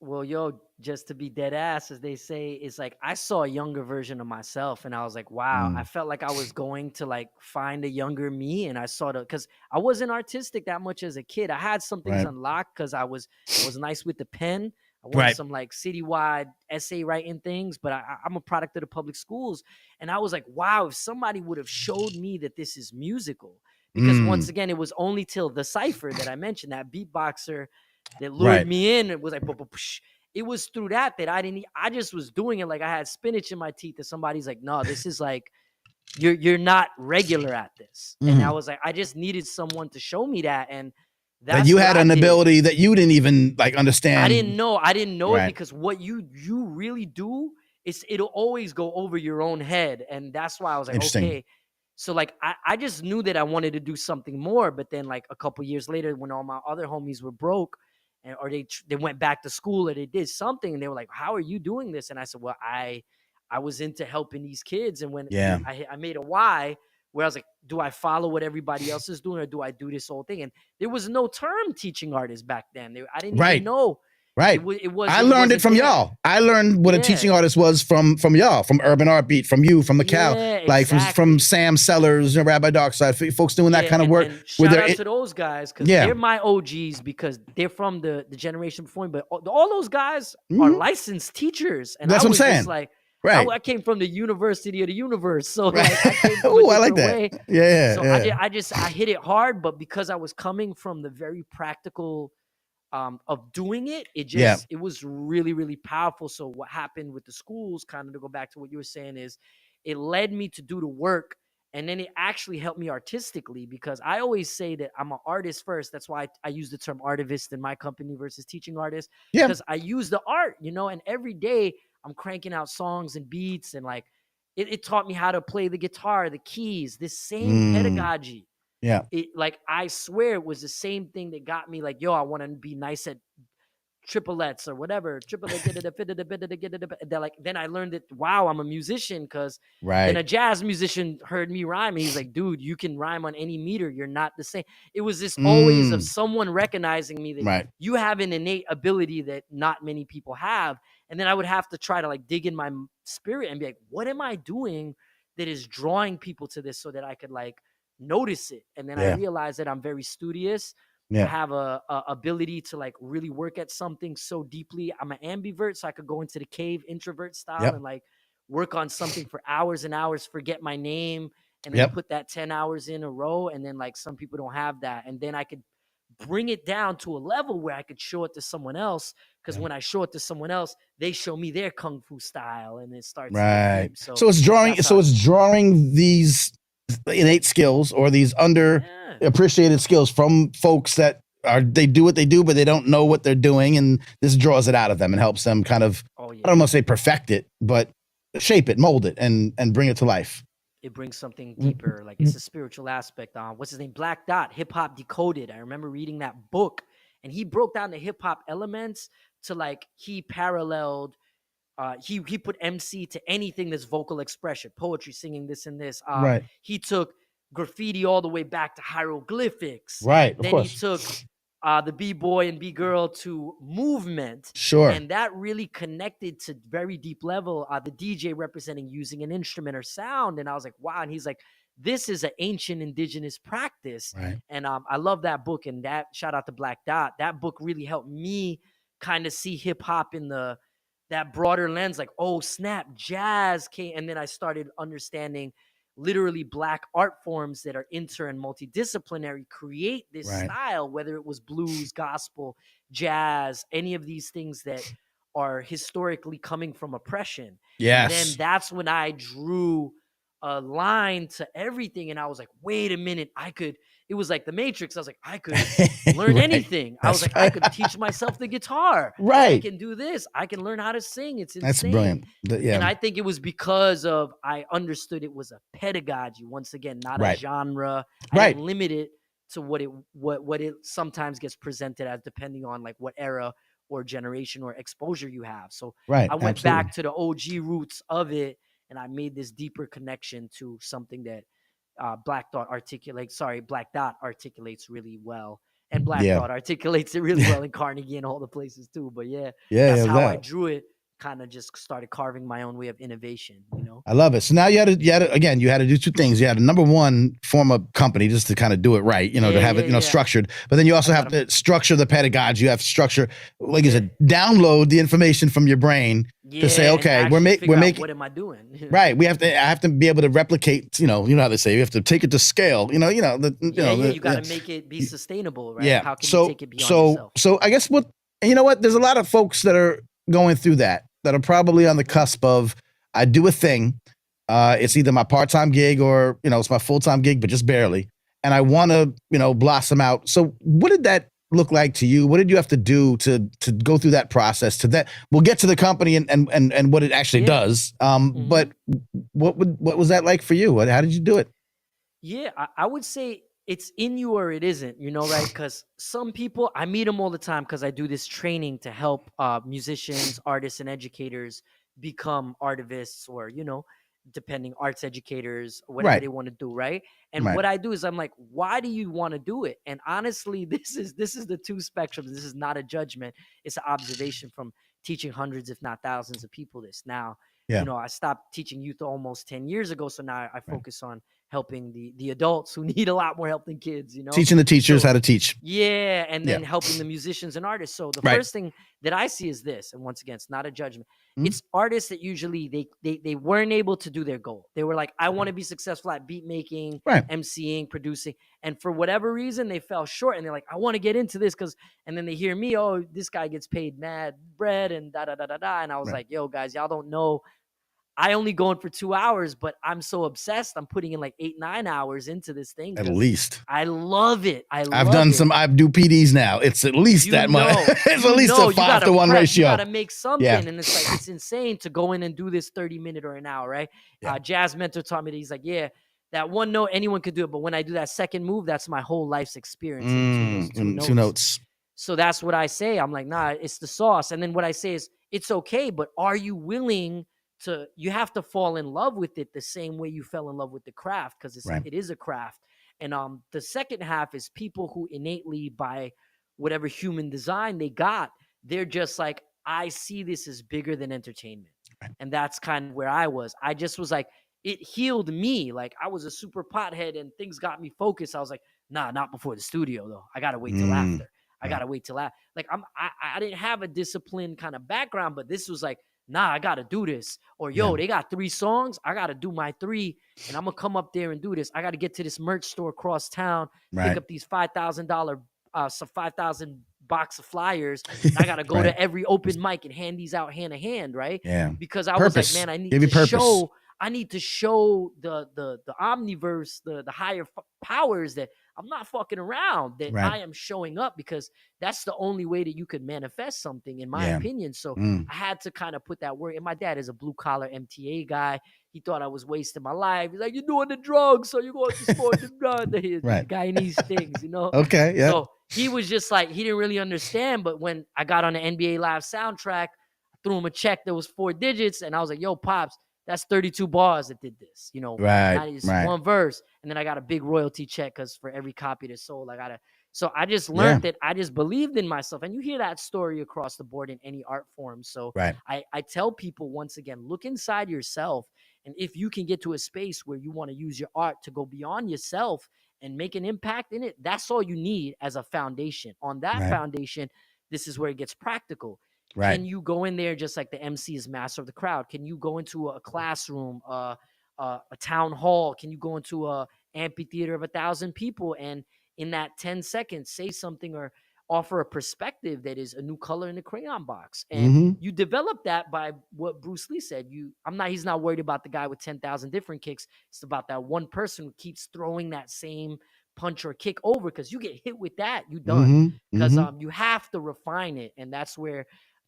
Well, just to be dead ass, as they say, it's like I saw a younger version of myself and I was like, wow, I felt like I was going to like find a younger me. And I saw because I wasn't artistic that much as a kid. I had some things unlocked because I was nice with the pen. I wanted some like citywide essay writing things, but I'm a product of the public schools. And I was like, wow, if somebody would have showed me that this is musical, because once again, it was only till the Cypher that I mentioned, that beatboxer that lured me in. It was like, it was through that I just was doing it like I had spinach in my teeth, and somebody's like, no, this is like, you're not regular at this. And I was like, I just needed someone to show me that. And that's you had an ability that you didn't even like understand. I didn't know it, because what you really do is it'll always go over your own head. And that's why I was like, okay. So like, I just knew that I wanted to do something more. But then like a couple years later, when all my other homies were broke, or they went back to school, or they did something, and they were like, how are you doing this? And I said, well, I was into helping these kids. And when I made a why, where I was like, do I follow what everybody else is doing, or do I do this whole thing? And there was no term teaching artists back then. I didn't even know. Right. I learned it from y'all. I learned what a teaching artist was from y'all, from Urban Art Beat, from you, from Macau, like from Sam Sellers, Rabbi Darkside, folks doing that kind of work. Shout out to those guys, because they're my OGs, because they're from the generation before me. But all those guys are licensed teachers. And that's what I'm saying. Just like, I came from the university of the universe. So like, I like that. Way. So I hit it hard, but because I was coming from the very practical of doing it, it was really, really powerful. So what happened with the schools, kind of to go back to what you were saying, is it led me to do the work, and then it actually helped me artistically, because I always say that I'm an artist first. That's why I use the term artivist in my company versus teaching artist, because I use the art, and every day I'm cranking out songs and beats, and like it taught me how to play the guitar, the keys, this same pedagogy Yeah. Like, I swear it was the same thing that got me like, yo, I want to be nice at triplets or whatever. Then I learned that, wow, I'm a musician, because then a jazz musician heard me rhyme and he's like, dude, you can rhyme on any meter. You're not the same. It was this always of someone recognizing me that you have an innate ability that not many people have. And then I would have to try to like dig in my spirit and be like, what am I doing that is drawing people to this so that I could like notice it? And then I realized that I'm very studious. I have a ability to like really work at something so deeply. I'm an ambivert, so I could go into the cave introvert style and like work on something for hours and hours, forget my name, and then put that 10 hours in a row. And then like some people don't have that. And then I could bring it down to a level where I could show it to someone else. Because when I show it to someone else, they show me their kung fu style, and it starts. So it's drawing. So it's drawing these innate skills or these underappreciated skills from folks that they do what they do, but they don't know what they're doing, and this draws it out of them and helps them kind of, I don't want to say perfect it, but shape it, mold it, and bring it to life. It brings something deeper, like it's a spiritual aspect. What's his name? Black Dot, Hip-Hop Decoded. I remember reading that book, and he broke down the hip-hop elements to like, he paralleled he put MC to anything that's vocal expression, poetry, singing, this and this. He took graffiti all the way back to hieroglyphics. Then he took the B-boy and B-girl to movement. And that really connected to very deep level. The DJ representing using an instrument or sound. And I was like, wow. And he's like, this is an ancient indigenous practice. And I love that book. And that, shout out to Black Dot. That book really helped me kind of see hip hop in that broader lens, like, oh snap, jazz came. And then I started understanding literally Black art forms that are inter and multidisciplinary create this style, whether it was blues, gospel, jazz, any of these things that are historically coming from oppression. And then that's when I drew a line to everything. And I was like, wait a minute, it was like the Matrix. I was like, I could learn anything. I was like, I could teach myself the guitar. I can do this. I can learn how to sing. It's insane. That's brilliant. And I think it was because of, I understood it was a pedagogy. Once again, not a genre. I didn't limit it to what it sometimes gets presented as, depending on like what era or generation or exposure you have. So I went back to the OG roots of it, and I made this deeper connection to something that Black Dot articulates really well. And Black Dot articulates it really well in Carnegie and all the places too. But that's how I drew it. Kind of just started carving my own way of innovation, you know? I love it. So now you had to do two things. You had to, number one, form a company just to kind of do it right, to have it, structured. But then you also have to structure the pedagogy. You have to structure, like you said, download the information from your brain to say, okay, we're making, what am I doing? I have to be able to replicate, you know how they say, you have to take it to scale, you got to make it be sustainable, right? Yeah. How can you take it beyond yourself? So I guess there's a lot of folks that are going through that are probably on the cusp of, I do a thing. It's either my part-time gig or, it's my full-time gig, but just barely. And I want to, blossom out. So what did that look like to you? What did you have to do to go through that process to that? We'll get to the company and what it actually does. But what was that like for you? How did you do it? Yeah, I would say it's in you or it isn't, right? Because some people, I meet them all the time because I do this training to help musicians, artists, and educators become artivists or, depending, arts educators, whatever they want to do, right? And what I do is I'm like, why do you want to do it? And honestly, this is the two spectrums. This is not a judgment. It's an observation from teaching hundreds, if not thousands of people this. Now, I stopped teaching youth almost 10 years ago. So now I focus on helping the adults who need a lot more help than kids, Teaching the teachers how to teach. Yeah. And then helping the musicians and artists. So the first thing that I see is this, and once again, it's not a judgment. It's artists that usually they weren't able to do their goal. They were like, I want to be successful at beat making, MCing, producing. And for whatever reason, they fell short and they're like, I want to get into this and then they hear me, oh, this guy gets paid mad bread and da-da-da-da-da. And I was like, yo, guys, y'all don't know. I only go in for 2 hours, but I'm so obsessed. I'm putting in like 8-9 hours into this thing. At least. I love it. I do PDs now. It's at least that much. It's at least a 5-to-1 ratio. You got to make something. Yeah. And it's like, it's insane to go in and do this 30-minute or an hour, right? Jazz mentor taught me that. He's like, that one note, anyone could do it. But when I do that second move, that's my whole life's experience in between those two notes. So that's what I say. I'm like, nah, it's the sauce. And then what I say is, it's okay, but are you willing to, you have to fall in love with it the same way you fell in love with the craft, because it is a craft. And the second half is people who innately, by whatever human design they got, they're just like, I see this as bigger than entertainment. And that's kind of where I was. I just was like, it healed me. Like, I was a super pothead and things got me focused. I was like, nah, not before the studio though. I got to wait till after. I got to wait till after. Like, I didn't have a disciplined kind of background, but this was like, nah, I got to do this. Or, yo, they got 3 songs. I got to do my 3, and I'm going to come up there and do this. I got to get to this merch store across town, pick up these $5,000, 5,000 box of flyers. I got to go to every open mic and hand these out hand to hand, right? Yeah. Because I was like, man, I need to show. I need to show the omniverse, the higher powers that I'm not fucking around, that I am showing up, because that's the only way that you could manifest something, in my opinion. So I had to kind of put that word. And my dad is a blue collar MTA guy. He thought I was wasting my life. He's like, you're doing the drugs, so you're going to sport the drugs. The guy needs things, you know? Okay, yeah. So he was just like, he didn't really understand. But when I got on the NBA Live soundtrack, I threw him a check that was 4 digits. And I was like, yo, Pops, that's 32 bars that did this, you know, one verse. And then I got a big royalty check, because for every copy that's sold, so I just learned that I just believed in myself. And you hear that story across the board in any art form. So I tell people, once again, look inside yourself. And if you can get to a space where you want to use your art to go beyond yourself and make an impact in it, that's all you need as a foundation. On that foundation, this is where it gets practical. Can you go in there just like the MC is master of the crowd? Can you go into a classroom, a town hall? Can you go into a amphitheater of 1,000 people and in that 10 seconds say something or offer a perspective that is a new color in the crayon box? And you develop that by what Bruce Lee said. He's not worried about the guy with 10,000 different kicks. It's about that one person who keeps throwing that same punch or kick over, because you get hit with that, you done. Because you have to refine it. And that's where,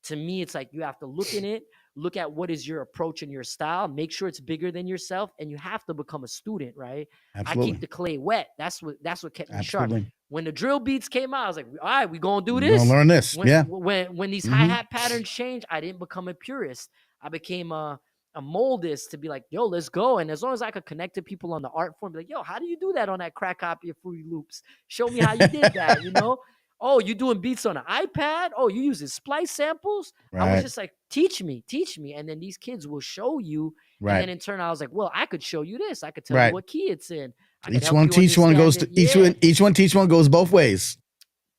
to me, it's like, you have to look in it, look at what is your approach and your style, make sure it's bigger than yourself, and you have to become a student, right? Absolutely. I keep the clay wet. That's what kept me sharp. When the drill beats came out, I was like, all right, we gonna do this. We're gonna learn this. When these hi-hat patterns change, I didn't become a purist. I became a moldist, to be like, yo, let's go. And as long as I could connect to people on the art form, be like, yo, how do you do that on that crack copy of Fruity Loops? Show me how you did that, you know? Oh, you doing beats on an iPad? Oh, you using splice samples? I was just like, teach me. And then these kids will show you. And then in turn, I was like, well, I could show you this. I could tell you what key it's in. Each one teach one goes both ways.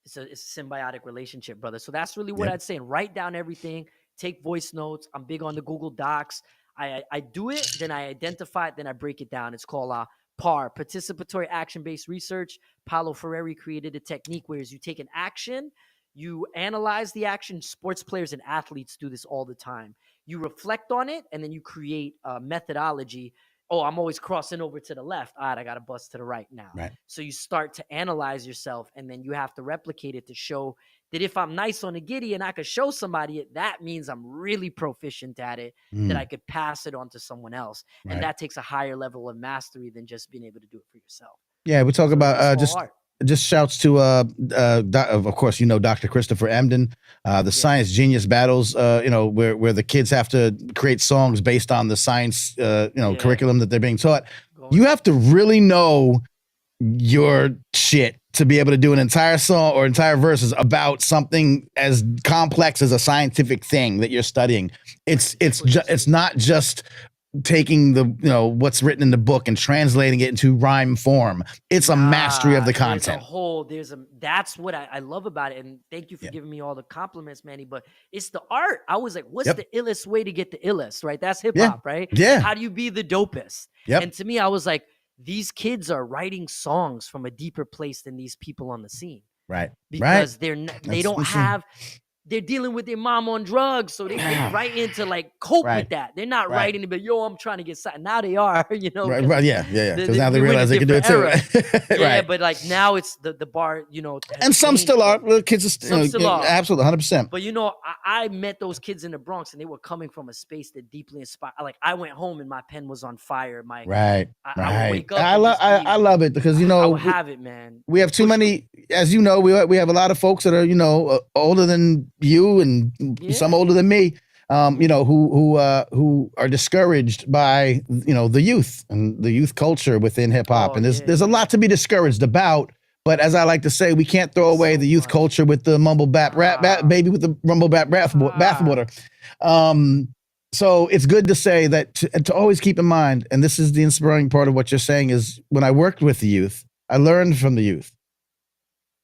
It's a symbiotic relationship, brother. So that's really what I'd say. Write down everything. Take voice notes. I'm big on the Google Docs. I do it, then I identify it, then I break it down. It's called PAR, Participatory Action-Based Research. Paulo Freire created a technique where you take an action, you analyze the action. Sports players and athletes do this all the time. You reflect on it, and then you create a methodology. Oh, I'm always crossing over to the left. All right, I got to bust to the right now. So you start to analyze yourself, and then you have to replicate it to show that if I'm nice on the giddy and I could show somebody it, that means I'm really proficient at it, that I could pass it on to someone else. And that takes a higher level of mastery than just being able to do it for yourself. Yeah, we talk about just shouts to of course, Dr. Christopher Emden, the Science Genius Battles, where the kids have to create songs based on the science curriculum that they're being taught. You have to really know your shit to be able to do an entire song or entire verses about something as complex as a scientific thing that you're studying. It's not just taking the what's written in the book and translating it into rhyme form. It's a mastery of the content. That's what I love about it. And thank you for giving me all the compliments, Manny. But it's the art. I was like, what's the illest way to get the illest, right? That's hip hop, right? Yeah. How do you be the dopest? And to me, I was like, these kids are writing songs from a deeper place than these people on the scene. Right. Because they don't have they're dealing with their mom on drugs, so they write into like cope with that. They're not writing to be, yo, I'm trying to get signed. Now they are, you know. Right. Yeah. Because now they realize they can do it too. Yeah, but like now it's the bar, you know. And some still are. Little kids are still are. Absolutely, 100%. But you know, I met those kids in the Bronx, and they were coming from a space that deeply inspired. Like I went home and my pen was on fire. I would wake up. I love it because you know I would have it, man. We have too many, as you know. We have a lot of folks that are older than you and some older than me. You know, who are discouraged by the youth and the youth culture within hip hop, and there's a lot to be discouraged about. But as I like to say, we can't throw away the youth culture with the mumble bap rap baby with the rumble bap bathwater. So it's good to say that to always keep in mind, and this is the inspiring part of what you're saying, is when I worked with the youth, I learned from the youth.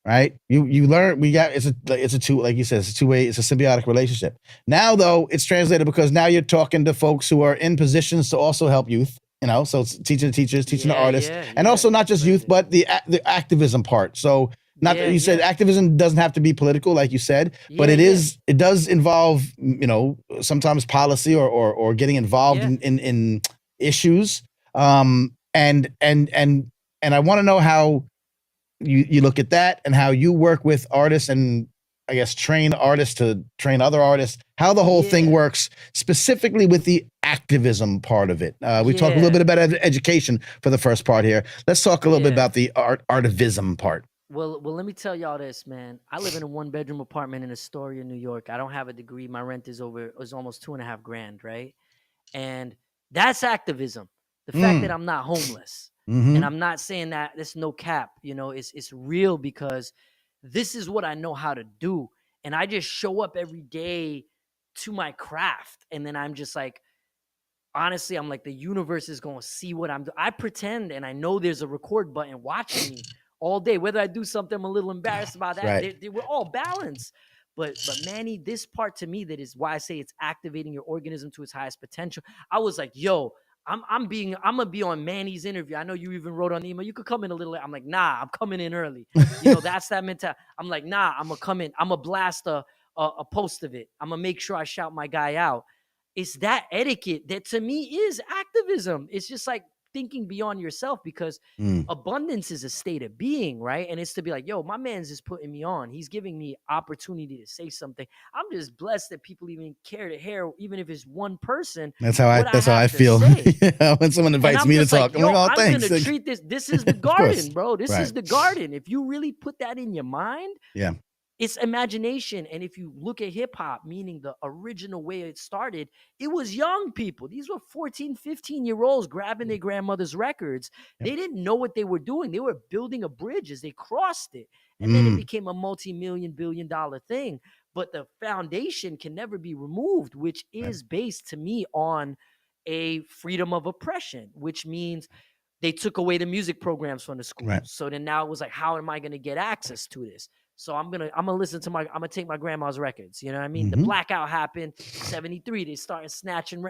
Right? You learn. It's a two, like you said, it's a two-way, it's a symbiotic relationship. Now though, it's translated because now you're talking to folks who are in positions to also help youth. So it's teaching the teachers, teaching the artists, and also not just youth, but the activism part. So you said activism doesn't have to be political, like you said, but it does involve, sometimes policy or getting involved in issues. And I want to know how you look at that and how you work with artists and I guess train artists to train other artists, how the whole thing works, specifically with the activism part of it. We talked a little bit about education for the first part here. Let's talk a little bit about the artivism part. Well, let me tell y'all this, man. I live in a 1-bedroom apartment in Astoria, New York. I don't have a degree. My rent is almost $2.5 grand, right? And that's activism. The fact that I'm not homeless. And I'm not saying that there's no cap, it's real because this is what I know how to do. And I just show up every day to my craft. And then I'm just like, honestly, I'm like, the universe is going to see what I'm doing. I pretend and I know there's a record button watching me all day. Whether I do something I'm a little embarrassed about that, we're all balanced. But Manny, this part to me, that is why I say it's activating your organism to its highest potential. I was like, yo, I'm gonna be on Manny's interview. I know you even wrote on the email, you could come in a little late. I'm like, nah, I'm coming in early. That's that mentality. I'm like, nah, I'm gonna come in. I'm gonna blast a post of it. I'm gonna make sure I shout my guy out. It's that etiquette that to me is activism. It's just like thinking beyond yourself, because abundance is a state of being, right? And it's to be like, yo, my man's just putting me on. He's giving me opportunity to say something. I'm just blessed that people even care to hear, even if it's one person. That's how I feel. When someone invites me to talk, I'm like, oh, thanks. I'm gonna treat this is the garden, bro. This is the garden. If you really put that in your mind, it's imagination. And if you look at hip hop, meaning the original way it started, it was young people. These were 14, 15-year-olds grabbing their grandmother's records. They didn't know what they were doing. They were building a bridge as they crossed it. And then it became a multi-million, billion-dollar thing. But the foundation can never be removed, which is based to me on a freedom of oppression, which means they took away the music programs from the schools. So then now it was like, how am I going to get access to this? So I'm gonna listen to I'm gonna take my grandma's records. You know what I mean? The blackout happened 73. They started snatching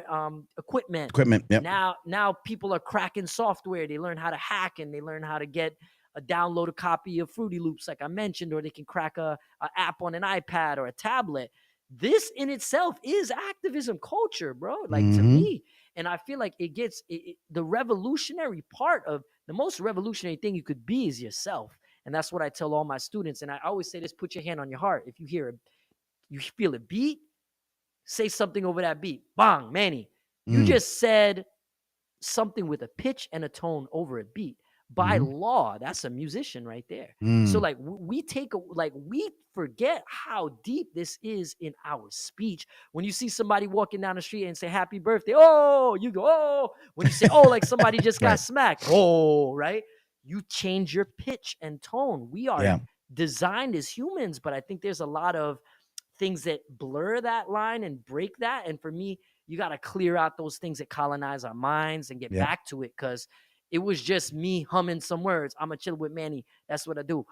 equipment. Yep. Now people are cracking software. They learn how to hack, and they learn how to get download a copy of Fruity Loops, like I mentioned, or they can crack a app on an iPad or a tablet. This in itself is activism culture, bro. Like to me. And I feel like it gets the revolutionary part of the most revolutionary thing you could be is yourself. And that's what I tell all my students. And I always say this: put your hand on your heart. If you you feel a beat, say something over that beat. Bang, Manny. You just said something with a pitch and a tone over a beat. By law, that's a musician right there. So like we forget how deep this is in our speech. When you see somebody walking down the street and say happy birthday, oh, you go, oh. When you say, oh, like somebody just got smacked, oh, right? You change your pitch and tone. We are designed as humans, but I think there's a lot of things that blur that line and break that. And for me, you got to clear out those things that colonize our minds and get back to it, because it was just me humming some words. I'm a chill with Manny. That's what I do.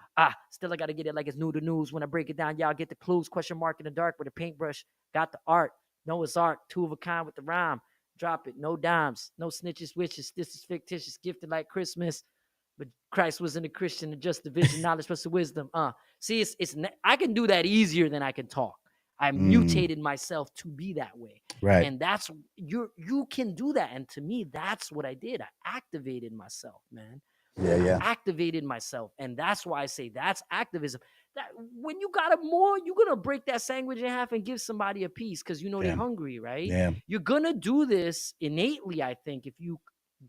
Still I got to get it like it's new to news. When I break it down, y'all get the clues. Question mark in the dark with a paintbrush. Got the art. Noah's Ark. 2 of a kind with the rhyme. Drop it. No dimes. No snitches, witches. This is fictitious. Gifted like Christmas. But Christ wasn't a Christian, just division, knowledge plus the wisdom. See, it's I can do that easier than I can talk. I mutated myself to be that way. Right. And that's you can do that. And to me, that's what I did. I activated myself, man. Yeah. Activated myself. And that's why I say that's activism. That when you got more, you're gonna break that sandwich in half and give somebody a piece because you know they're hungry, right? Yeah. You're gonna do this innately, I think, if you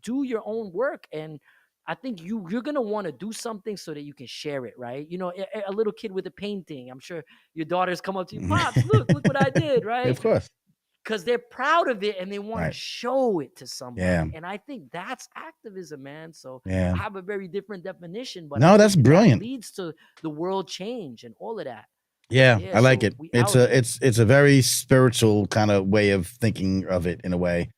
do your own work. And I think you're gonna want to do something so that you can share it, right? You know, a little kid with a painting. I'm sure your daughters come up to you, Pops, look what I did, right? Of course. Because they're proud of it and they want to show it to somebody. Yeah. And I think that's activism, man. So Yeah. I have a very different definition, but no, that's brilliant. That leads to the world change and all of that. Yeah, I like so it. It's a very spiritual kind of way of thinking of it in a way.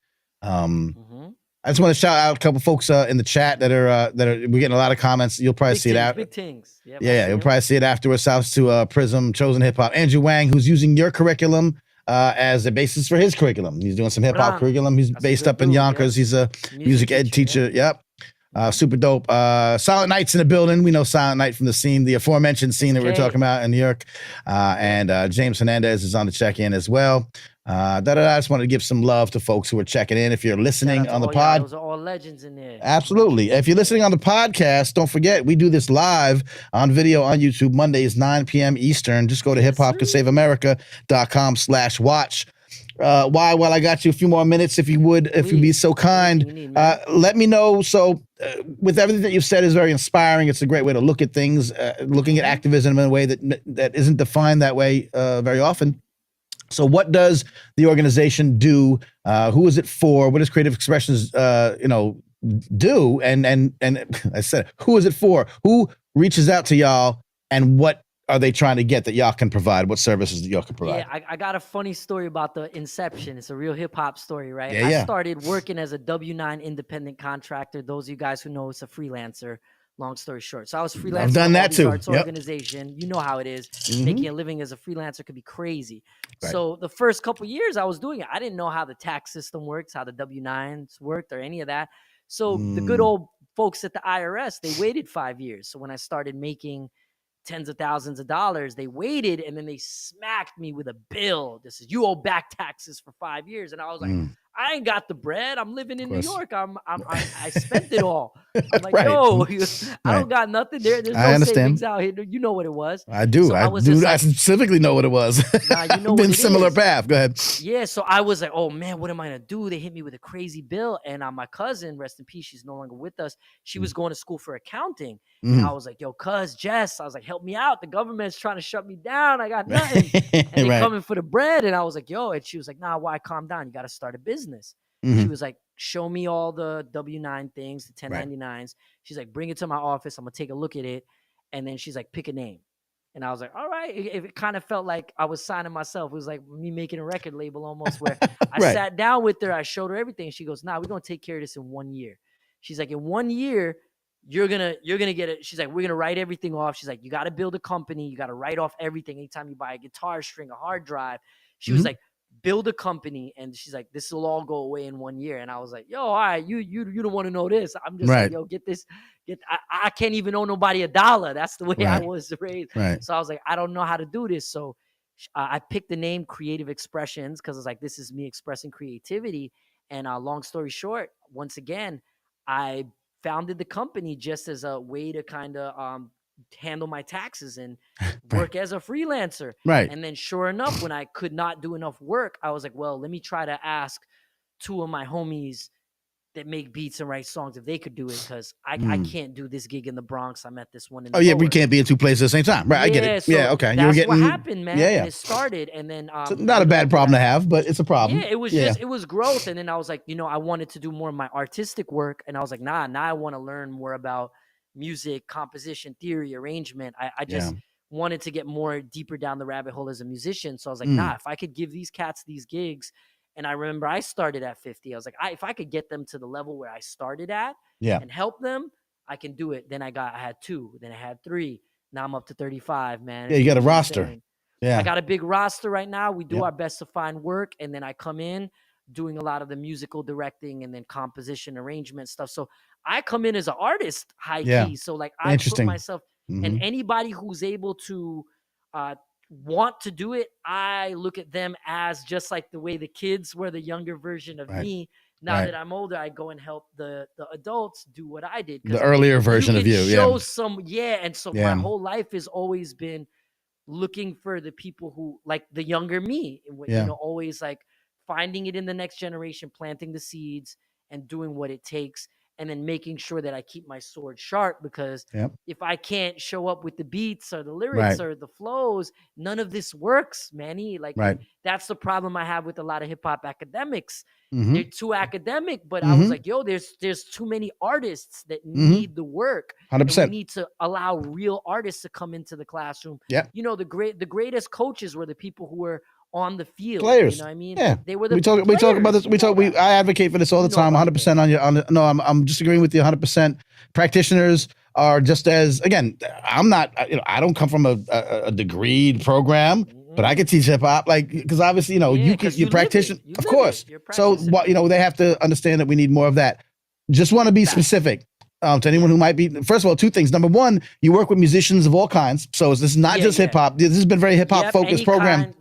I just want to shout out a couple folks in the chat that are we're getting a lot of comments. You'll probably see it out. Big things. Yeah, you'll probably see it afterwards. Shouts to Prism, Chosen Hip Hop, Andrew Wang, who's using your curriculum as a basis for his curriculum. He's doing some hip hop curriculum. He's based up in Yonkers. He's a music ed teacher. Yep. Super dope. Silent Night's in the building. We know Silent Night from the scene, the aforementioned scene that we were talking about in New York. And James Hernandez is on the check-in as well. I just wanted to give some love to folks who are checking in. If you're listening on the pod, those are all legends in there. Absolutely. If you're listening on the podcast, don't forget we do this live on video on YouTube Mondays 9 p.m. Eastern. Just go to hiphopcansaveamerica.com/watch. While I got you a few more minutes, if you would, if you'd be so kind, let me know. So with everything that you've said is very inspiring. It's a great way to look at things, looking at activism in a way that isn't defined that way very often. So what does the organization do? Who is it for? What does Creative Expressions, do? And I said, who is it for? Who reaches out to y'all, and what are they trying to get that y'all can provide? What services that y'all can provide? Yeah, I got a funny story about the inception. It's a real hip hop story, right? Yeah. I started working as a W-9 independent contractor. Those of you guys who know, it's a freelancer. Long story short. So I was freelancing. I've done that too. Arts organization. You know how it is. Making a living as a freelancer could be crazy. Right. So the first couple years I was doing it, I didn't know how the tax system works, how the W-9s worked or any of that. So the good old folks at the IRS, they waited 5 years. So when I started making tens of thousands of dollars, they waited and then they smacked me with a bill. This is, you owe back taxes for 5 years. And I was like, I ain't got the bread. I'm living in New York. I spent it all. I'm like, no, I don't got nothing there. There's no savings out here. You know what it was. I do. So I specifically know what it was. You know been similar path. Go ahead. Yeah. So I was like, oh man, what am I gonna do? They hit me with a crazy bill. And my cousin, rest in peace, she's no longer with us. She was going to school for accounting. And I was like, yo, cuz Jess, I was like, help me out. The government's trying to shut me down. I got nothing. And they're coming for the bread. And I was like, yo, and she was like, nah, why? Calm down. You got to start a business. She was like, show me all the W-9 things, the 1099s. She's like, bring it to my office. I'm going to take a look at it. And then she's like, pick a name. And I was like, all right. It kind of felt like I was signing myself. It was like me making a record label almost, where I sat down with her. I showed her everything. She goes, nah, we're going to take care of this in 1 year. She's like, in 1 year, you're gonna get it. She's like, we're gonna write everything off. She's like, you got to build a company. You got to write off everything. Anytime you buy a guitar string, a hard drive. She was like, build a company. And she's like, this will all go away in 1 year. And I was like, yo, all right, you don't want to know this. I'm just like, yo, get this. I can't even owe nobody $1. That's the way I was raised. So I was like, I don't know how to do this. So I picked the name Creative Expressions because it's like, this is me expressing creativity. And long story short, once again, I founded the company just as a way to kind of handle my taxes and work as a freelancer. And then sure enough, when I could not do enough work, I was like, well, let me try to ask two of my homies that make beats and write songs if they could do it, because I can't do this gig in the Bronx. I'm at this one in the we can't be in two places at the same time. Right, I get it. So okay. That's what happened, man. And it started, and then so not a bad problem to have, but it's a problem. Yeah, it was just it was growth. And then I was like, I wanted to do more of my artistic work, and I was like, now I want to learn more about music, composition, theory, arrangement. I just wanted to get more deeper down the rabbit hole as a musician. So I was like, if I could give these cats these gigs. And I remember I started at 50. I was like, if I could get them to the level where I started at and help them, I can do it. Then I had 2, then I had 3. Now I'm up to 35, man. Yeah, you got a roster. Yeah. I got a big roster right now. We do our best to find work. And then I come in doing a lot of the musical directing and then composition arrangement stuff. So I come in as an artist, high key. So like I put myself, and anybody who's able to want to do it, I look at them as just like the way the kids were the younger version of me. Now that I'm older, I go and help the adults do what I did. The earlier version of you. Show some, and so my whole life has always been looking for the people who like the younger me, you know, always like finding it in the next generation, planting the seeds and doing what it takes. And then making sure that I keep my sword sharp, because if I can't show up with the beats or the lyrics or the flows, none of this works, Manny. Like that's the problem I have with a lot of hip hop academics. They're too academic, but I was like, yo, there's too many artists that need the work. 100%. And we need to allow real artists to come into the classroom. You know, the greatest coaches were the people who were on the field. Players. You know what I mean? Yeah. They were the we talk about this. I advocate for this all the time. 100% no, I'm just agreeing with you 100%. Practitioners are just as, again, I'm not, you know, I don't come from a degreed program, but I can teach hip hop, like, because obviously, you know, you practice, of course. So what, you know, they have to understand that we need more of that. Just want to be specific. To anyone who might be, first of all, two things. Number one, you work with musicians of all kinds. So this is not just hip hop. This has been a very hip hop focused program.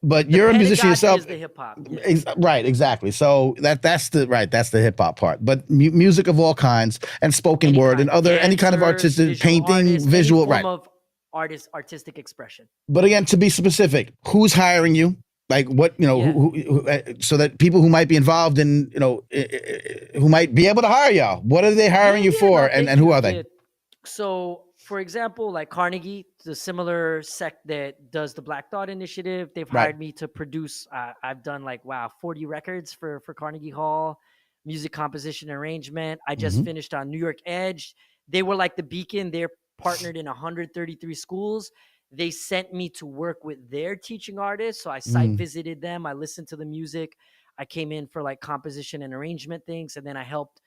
But you're a musician yourself. Is the hip hop. Right, exactly. So that's the hip hop part. But music of all kinds and spoken word and any kind of artistic painting, visual, any form of artistic expression. But again, to be specific, who's hiring you? Like what, you know, who, so that people who might be involved in, you know, who might be able to hire y'all, what are they hiring you for? And who are they? So for example, like Carnegie, the similar sect that does the Black Thought Initiative, they've hired me to produce, I've done like, 40 records for Carnegie Hall, music composition arrangement. I just finished on New York Edge. They were like the beacon. They're partnered in 133 schools. They sent me to work with their teaching artists. So I site visited them. I listened to the music. I came in for like composition and arrangement things. And then I helped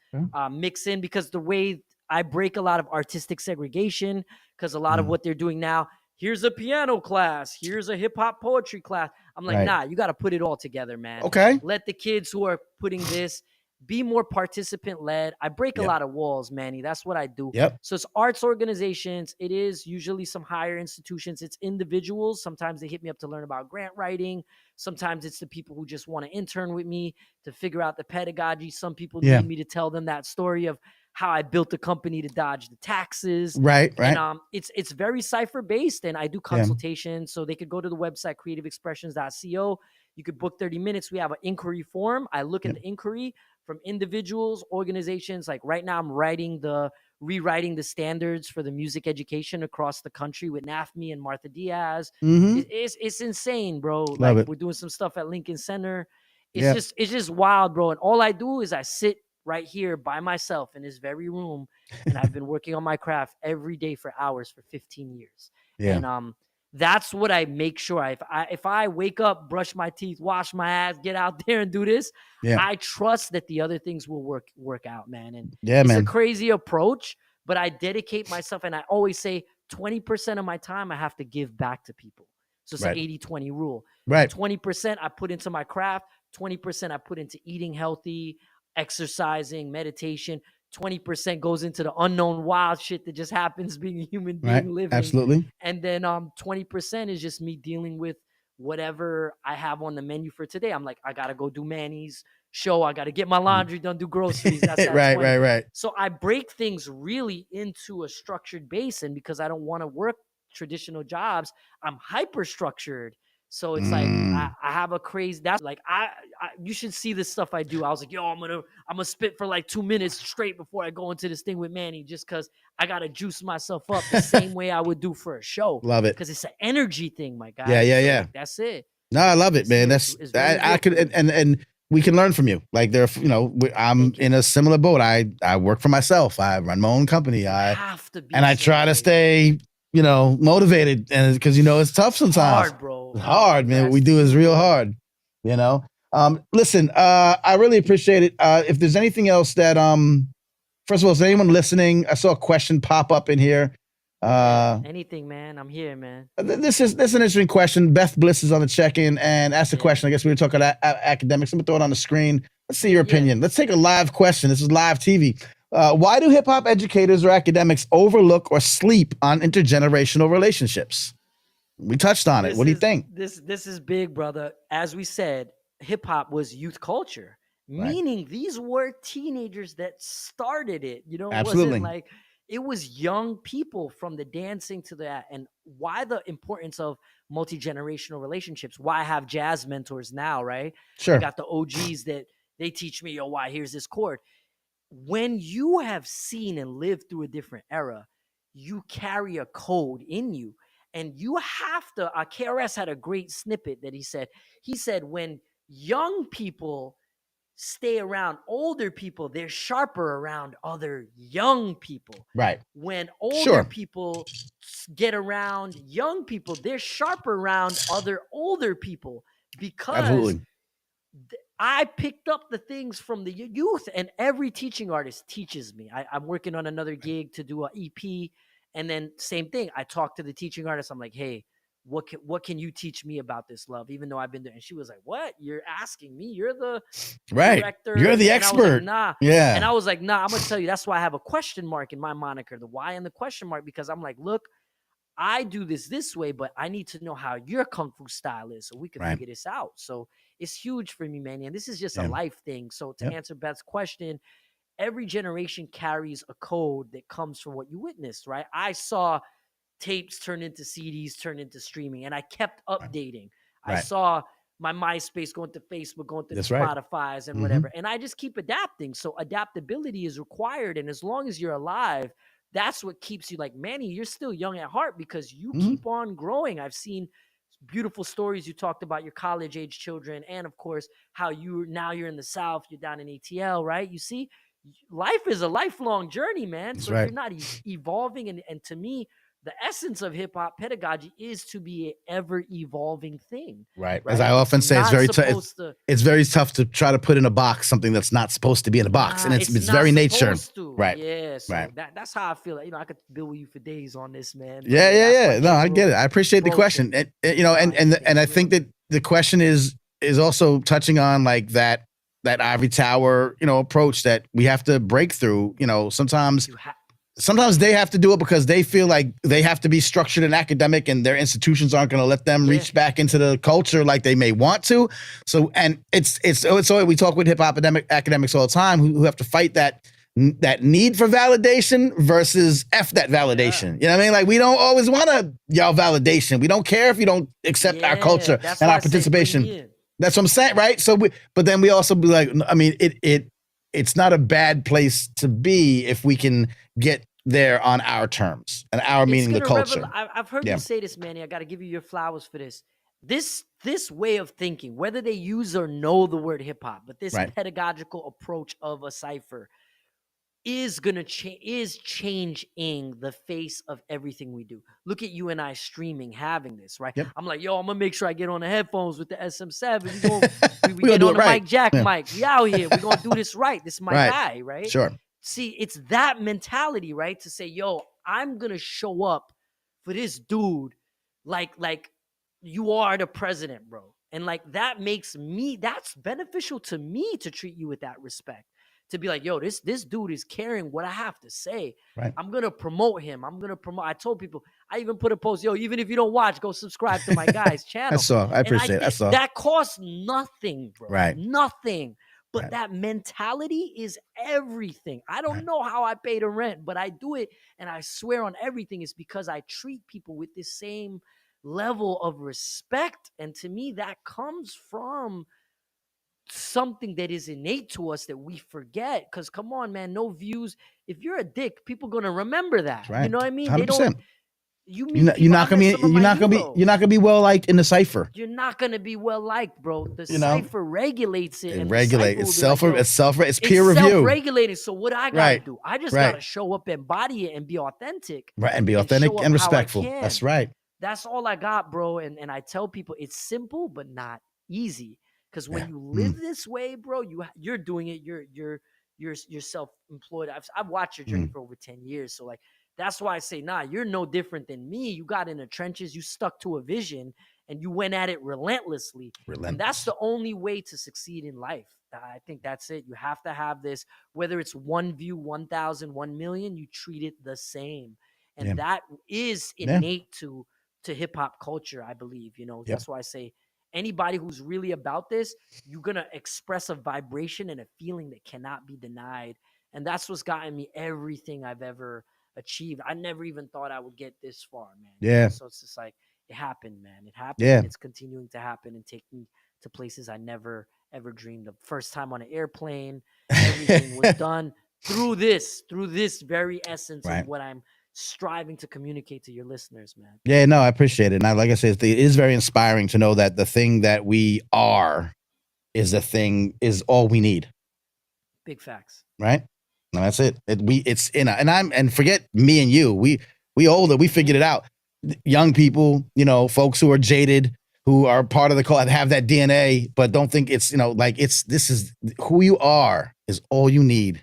mix in, because the way I break a lot of artistic segregation, because a lot of what they're doing now, here's a piano class, here's a hip hop poetry class. I'm like, nah, you got to put it all together, man. Okay. Let the kids who are putting this be more participant led. I break a lot of walls, Manny. That's what I do. So it's arts organizations. It is usually some higher institutions. It's individuals. Sometimes they hit me up to learn about grant writing. Sometimes it's the people who just want to intern with me to figure out the pedagogy. Some people need me to tell them that story of how I built a company to dodge the taxes. Right. And it's very Cypher based, and I do consultations. So they could go to the website creativeexpressions.co. You could book 30 minutes. We have an inquiry form. I look at the inquiry from individuals, organizations. Like right now I'm rewriting the standards for the music education across the country with NAFME and Martha Diaz. It's insane, bro. Like we're doing some stuff at Lincoln Center. It's just wild, bro. And all I do is I sit right here by myself in this very room, and I've been working on my craft every day for hours for 15 years. And that's what I make sure. If I wake up, brush my teeth, wash my ass, get out there and do this, I trust that the other things will work out, man. And it's a crazy approach, but I dedicate myself, and I always say 20% of my time I have to give back to people. So it's an 80-20 rule. 20% I put into my craft, 20% I put into eating healthy, exercising, meditation. 20% goes into the unknown wild shit that just happens being a human being living. Absolutely. And then 20% is just me dealing with whatever I have on the menu for today. I'm like, I got to go do Manny's show. I got to get my laundry done, do groceries. That's right. So I break things really into a structured base. And because I don't want to work traditional jobs, I'm hyper structured. So it's like I have a crazy. That's like you should see the stuff I do. I was like, yo, I'm gonna spit for like 2 minutes straight before I go into this thing with Manny, just because I gotta juice myself up the same way I would do for a show. Love it, because it's an energy thing, my guy. Yeah. Like, that's it. No, I love it, man. It's I could and we can learn from you. Like I'm in a similar boat. I work for myself. I run my own company. I try to stay motivated, and because it's tough sometimes. Hard, bro. Hard, man. What we do is real hard. Listen, I really appreciate it. If there's anything else that first of all, is there anyone listening? I saw a question pop up in here. Anything, man. I'm here, man. This is an interesting question. Beth Bliss is on the check-in and asked a question. I guess we were talking about academics. I'm gonna throw it on the screen. Let's see your opinion. Let's take a live question. This is live TV. Why do hip-hop educators or academics overlook or sleep on intergenerational relationships? We touched on it. What do you think? This is big, brother. As we said, hip hop was youth culture, meaning these were teenagers that started it. You know, it wasn't like it was young people from the dancing to that. And why the importance of multi-generational relationships? Why have jazz mentors now, right? Sure. You got the OGs that they teach me, yo, why here's this chord. When you have seen and lived through a different era, you carry a code in you. And you have to, KRS had a great snippet that he said, when young people stay around older people, they're sharper around other young people. Right. When older people get around young people, they're sharper around other older people, because I picked up the things from the youth, and every teaching artist teaches me. I'm working on another gig to do an EP. And then same thing. I talked to the teaching artist. I'm like, hey, what can you teach me about this, love? Even though I've been there. And she was like, what? You're asking me? You're the director. You're the expert. Like, nah. Yeah. And I was like, nah, I'm going to tell you. That's why I have a question mark in my moniker, the why and the question mark, because I'm like, look, I do this way, but I need to know how your Kung Fu style is so we can figure this out. So it's huge for me, man. And this is just a life thing. So to answer Beth's question, every generation carries a code that comes from what you witnessed, right? I saw tapes turn into CDs, turn into streaming, and I kept updating. I saw my MySpace going to Facebook, going to the Spotify's and whatever. And I just keep adapting. So adaptability is required. And as long as you're alive, that's what keeps you, like, Manny, you're still young at heart because you keep on growing. I've seen beautiful stories. You talked about your college age children. And of course, how you're in the South, you're down in ATL, right? You see, life is a lifelong journey, man. So if you're not evolving, and to me, the essence of hip-hop pedagogy is to be an ever-evolving thing. Right. As I often say, it's very tough to try to put in a box something that's not supposed to be in a box. And it's very nature. Right. Yeah. So that's how I feel. I could build with you for days on this, man. Yeah. No, I get it. I appreciate the question. And I think that the question is also touching on like that ivory tower, approach that we have to break through. Sometimes they have to do it because they feel like they have to be structured and academic, and their institutions aren't going to let them reach back into the culture like they may want to. So, and it's we talk with hip-hop academics all the time who have to fight that need for validation versus F that validation. You know what I mean? Like, we don't always want to yell validation. We don't care if you don't accept our culture and our participation. That's what I'm saying, right? So, but then we also be like, I mean, it's not a bad place to be if we can get there on our terms, and our meaning the culture. I've heard you say this, Manny. I got to give you your flowers for this. This way of thinking, whether they use or know the word hip hop, but this pedagogical approach of a cipher is changing the face of everything we do. Look at you and I streaming, having this, right? I'm like, yo, I'm gonna make sure I get on the headphones with the SM7. We get on the Mike Jack mic. We out here. We're gonna do this right. This is my guy, right? Sure. See, it's that mentality, right? To say, yo, I'm gonna show up for this dude like you are the president, bro. And like that's beneficial to me to treat you with that respect. To be like, yo, this dude is caring what I have to say. Right. I'm going to promote him. I told people, I even put a post, yo, even if you don't watch, go subscribe to my guy's channel. I appreciate it. That costs nothing, bro. Right. Nothing. But that mentality is everything. I don't know how I pay the rent, but I do it. And I swear on everything is because I treat people with the same level of respect. And to me, that comes from something that is innate to us that we forget. Because come on, man, no views. If you're a dick, people gonna remember that. Right. You know what I mean? 100%. They don't. You're not gonna be well liked in the cipher. You're not gonna be well liked, bro. The cipher regulates it. It regulates. It's peer review. Self-regulating. So what I gotta do? I just gotta show up, embody it, and be authentic. Right, and be authentic and respectful. That's right. That's all I got, bro. And I tell people it's simple but not easy. Because when you live this way, bro, you're doing it. You're self-employed. I've watched your journey for over 10 years. So like, that's why I say, nah, you're no different than me. You got in the trenches, you stuck to a vision, and you went at it relentlessly. And that's the only way to succeed in life. I think that's it. You have to have this, whether it's 1 view, 1,000, 1 million, you treat it the same. And that is innate to to hip hop culture, I believe. You know, Yep. that's why I say anybody who's really about this, you're going to express a vibration and a feeling that cannot be denied. And that's what's gotten me everything I've ever achieved. I never even thought I would get this far, man. Yeah. You know? So it's just like, it happened, man. It happened. Yeah. And it's continuing to happen and take me to places I never, ever dreamed of. First time on an airplane, everything was done through this very essence Right. of what I'm striving to communicate to your listeners, man. Yeah, no, I appreciate it. And like I said, it is very inspiring to know that the thing that we are is all we need. Big facts. Right? No, that's it. And forget me and you. We older, we figured it out. Young people, you know, folks who are jaded, who are part of the cult, have that DNA, but don't think it's, you know, like this is who you are is all you need.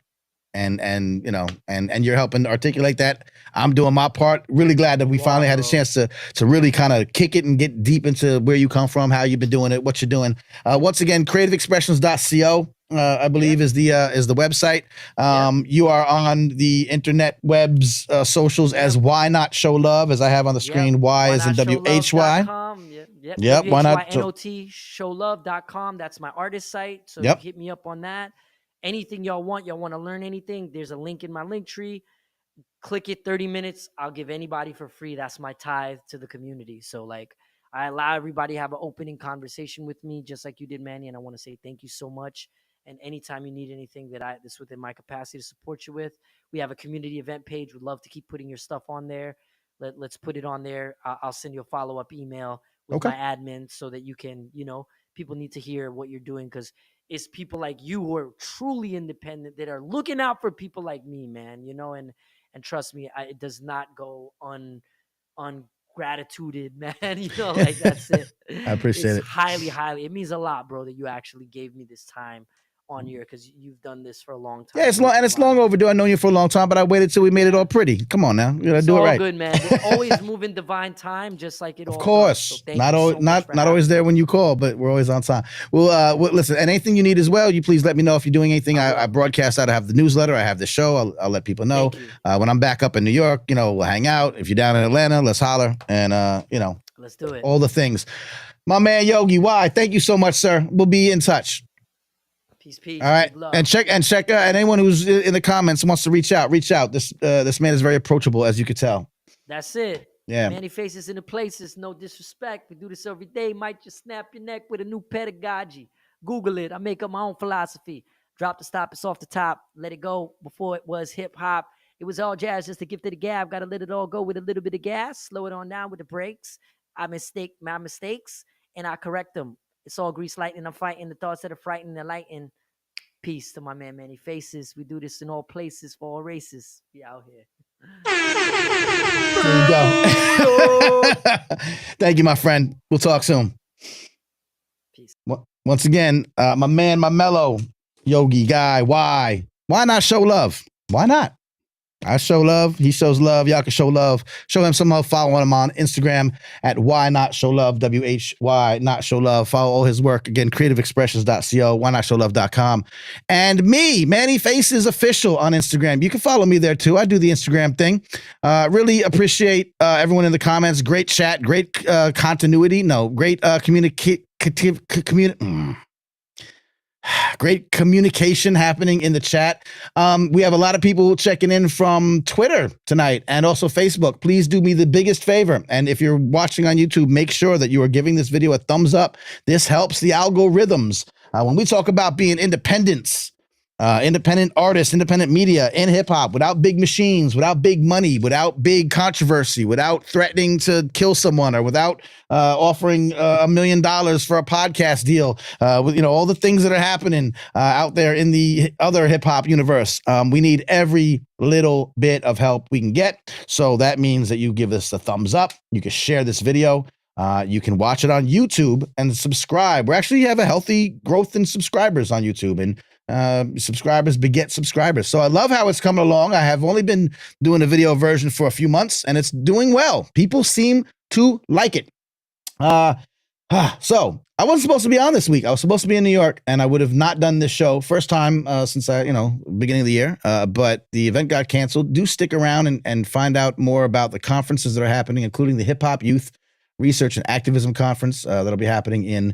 And you know, and you're helping articulate that. I'm doing my part. Really glad that we finally had a chance to really kind of kick it and get deep into where you come from, how you've been doing it, what you're doing. Once again, creativeexpressions.co. I believe is the website. You are on the internet webs socials as Why Not Show Love, as I have on the screen. Why is in WHY. Yep. Why not NOT showlove.com. That's my artist site. So hit me up on that. Anything y'all want to learn anything, there's a link in my link tree. Click it, 30 minutes. I'll give anybody for free. That's my tithe to the community. So like, I allow everybody to have an opening conversation with me, just like you did, Manny. And I want to say thank you so much. And anytime you need anything that's within my capacity to support you with, we have a community event page. We'd love to keep putting your stuff on there. Let's put it on there. I'll send you a follow-up email with my admin so that you can, you know, people need to hear what you're doing, because it's people like you who are truly independent that are looking out for people like me, man, you know, and trust me, it does not go ungratituded, man. You know, like that's it. I appreciate it. Highly. It means a lot, bro, that you actually gave me this time on here, because you've done this for a long time. Yeah, it's long, and it's long overdue. I know you for a long time, but I waited till we made it all pretty. Come on now, you gotta do it right. Good, man. We're always moving divine time, just like it. Of course, not always there when you call, but we're always on time. Well, listen, and anything you need as well, you please let me know if you're doing anything. I broadcast out. I have the newsletter. I have the show. I'll let people know. When I'm back up in New York, you know, we'll hang out. If you're down in Atlanta, let's holler, and you know, let's do it. All the things. My man Yogi, why? Thank you so much, sir. We'll be in touch. Peace. All right, and check and anyone who's in the comments wants to reach out. This man is very approachable, as you could tell. That's it. Yeah. Manny Faces in the places. No disrespect. We do this every day. Might just snap your neck with a new pedagogy. Google it. I make up my own philosophy. Drop the stop. It's off the top. Let it go. Before it was hip hop. It was all jazz. Just a gift of the gab. Got to let it all go with a little bit of gas. Slow it on down with the brakes. I mistake my mistakes and I correct them. It's all grease lightning. I'm fighting the thoughts that are frightening the lighting. Peace to my man Manny Faces. We do this in all places for all races. We out here. There you go. Thank you, my friend. We'll talk soon. Peace. Once again, my man, my mellow Yogi guy. Why not show love? Why not? I show love. He shows love. Y'all can show love. Show him some love. Follow him on Instagram at Why Not Show Love. WHY Not Show Love. Follow all his work. Again, creativeexpressions.co, whynotshowlove.com. And me, Manny Faces Official on Instagram. You can follow me there too. I do the Instagram thing. Really appreciate everyone in the comments. Great chat. Great continuity. No, great great communication happening in the chat. We have a lot of people checking in from Twitter tonight and also Facebook. Please do me the biggest favor. And if you're watching on YouTube, make sure that you are giving this video a thumbs up. This helps the algorithms. When we talk about being independent artists, independent media in hip hop, without big machines, without big money, without big controversy, without threatening to kill someone, or without offering $1 million for a podcast deal, with, you know, all the things that are happening out there in the other hip hop universe. We need every little bit of help we can get. So that means that you give us a thumbs up. You can share this video. You can watch it on YouTube and subscribe. We actually have a healthy growth in subscribers on YouTube, and subscribers beget subscribers. So I love how it's coming along. I have only been doing a video version for a few months, and it's doing well. People seem to like it. So I wasn't supposed to be on this week. I was supposed to be in New York, and I would have not done this show. First time since beginning of the year. But the event got canceled. Do stick around and find out more about the conferences that are happening, including the Hip Hop Youth Research and Activism Conference that'll be happening in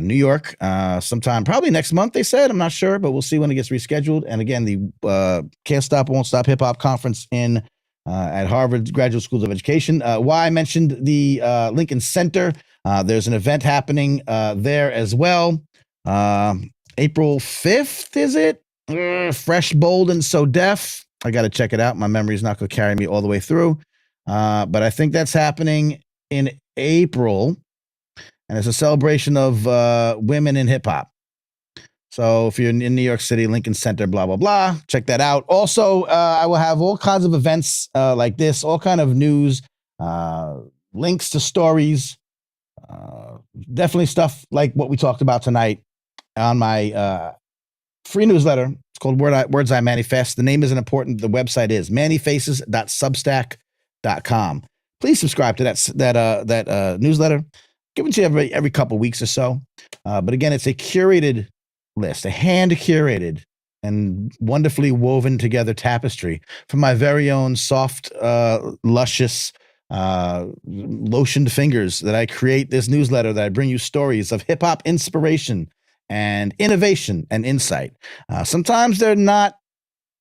New York sometime, probably next month, they said. I'm not sure, but we'll see when it gets rescheduled. And again, the Can't Stop, Won't Stop Hip Hop Conference at Harvard Graduate School of Education. Why I mentioned the Lincoln Center. There's an event happening there as well. April 5th, is it? Fresh, Bold, and So Deaf. I got to check it out. My memory's not going to carry me all the way through. But I think that's happening in April. And it's a celebration of women in hip hop. So if you're in New York City, Lincoln Center, blah, blah, blah, check that out. Also, I will have all kinds of events like this, all kind of news, links to stories, definitely stuff like what we talked about tonight on my free newsletter. It's called Words I Manifest. The name isn't important. The website is mannyfaces.substack.com. Please subscribe to that newsletter. Give it to you every couple weeks or so. But again, it's a curated list, a hand-curated and wonderfully woven together tapestry from my very own soft, luscious, lotioned fingers that I create this newsletter, that I bring you stories of hip-hop inspiration and innovation and insight. Sometimes they're not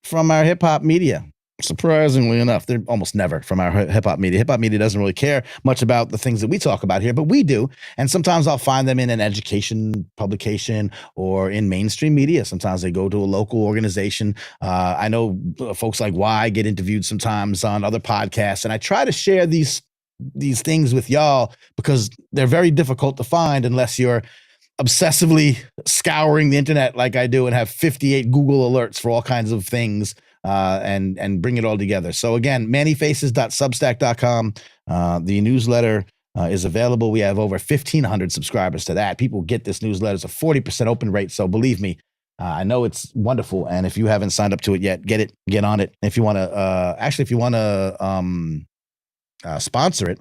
from our hip-hop media. Surprisingly enough, they're almost never from our hip-hop media. Hip-hop media doesn't really care much about the things that we talk about here, but we do. And sometimes I'll find them in an education publication or in mainstream media. Sometimes they go to a local organization. I know folks like Y get interviewed sometimes on other podcasts, and I try to share these things with y'all because they're very difficult to find unless you're obsessively scouring the internet like I do and have 58 Google alerts for all kinds of things. And bring it all together. So again, mannyfaces.substack.com. The newsletter is available. We have over 1,500 subscribers to that. People get this newsletter. It's a 40% open rate. So believe me, I know it's wonderful. And if you haven't signed up to it yet, get on it. If you want to, sponsor it,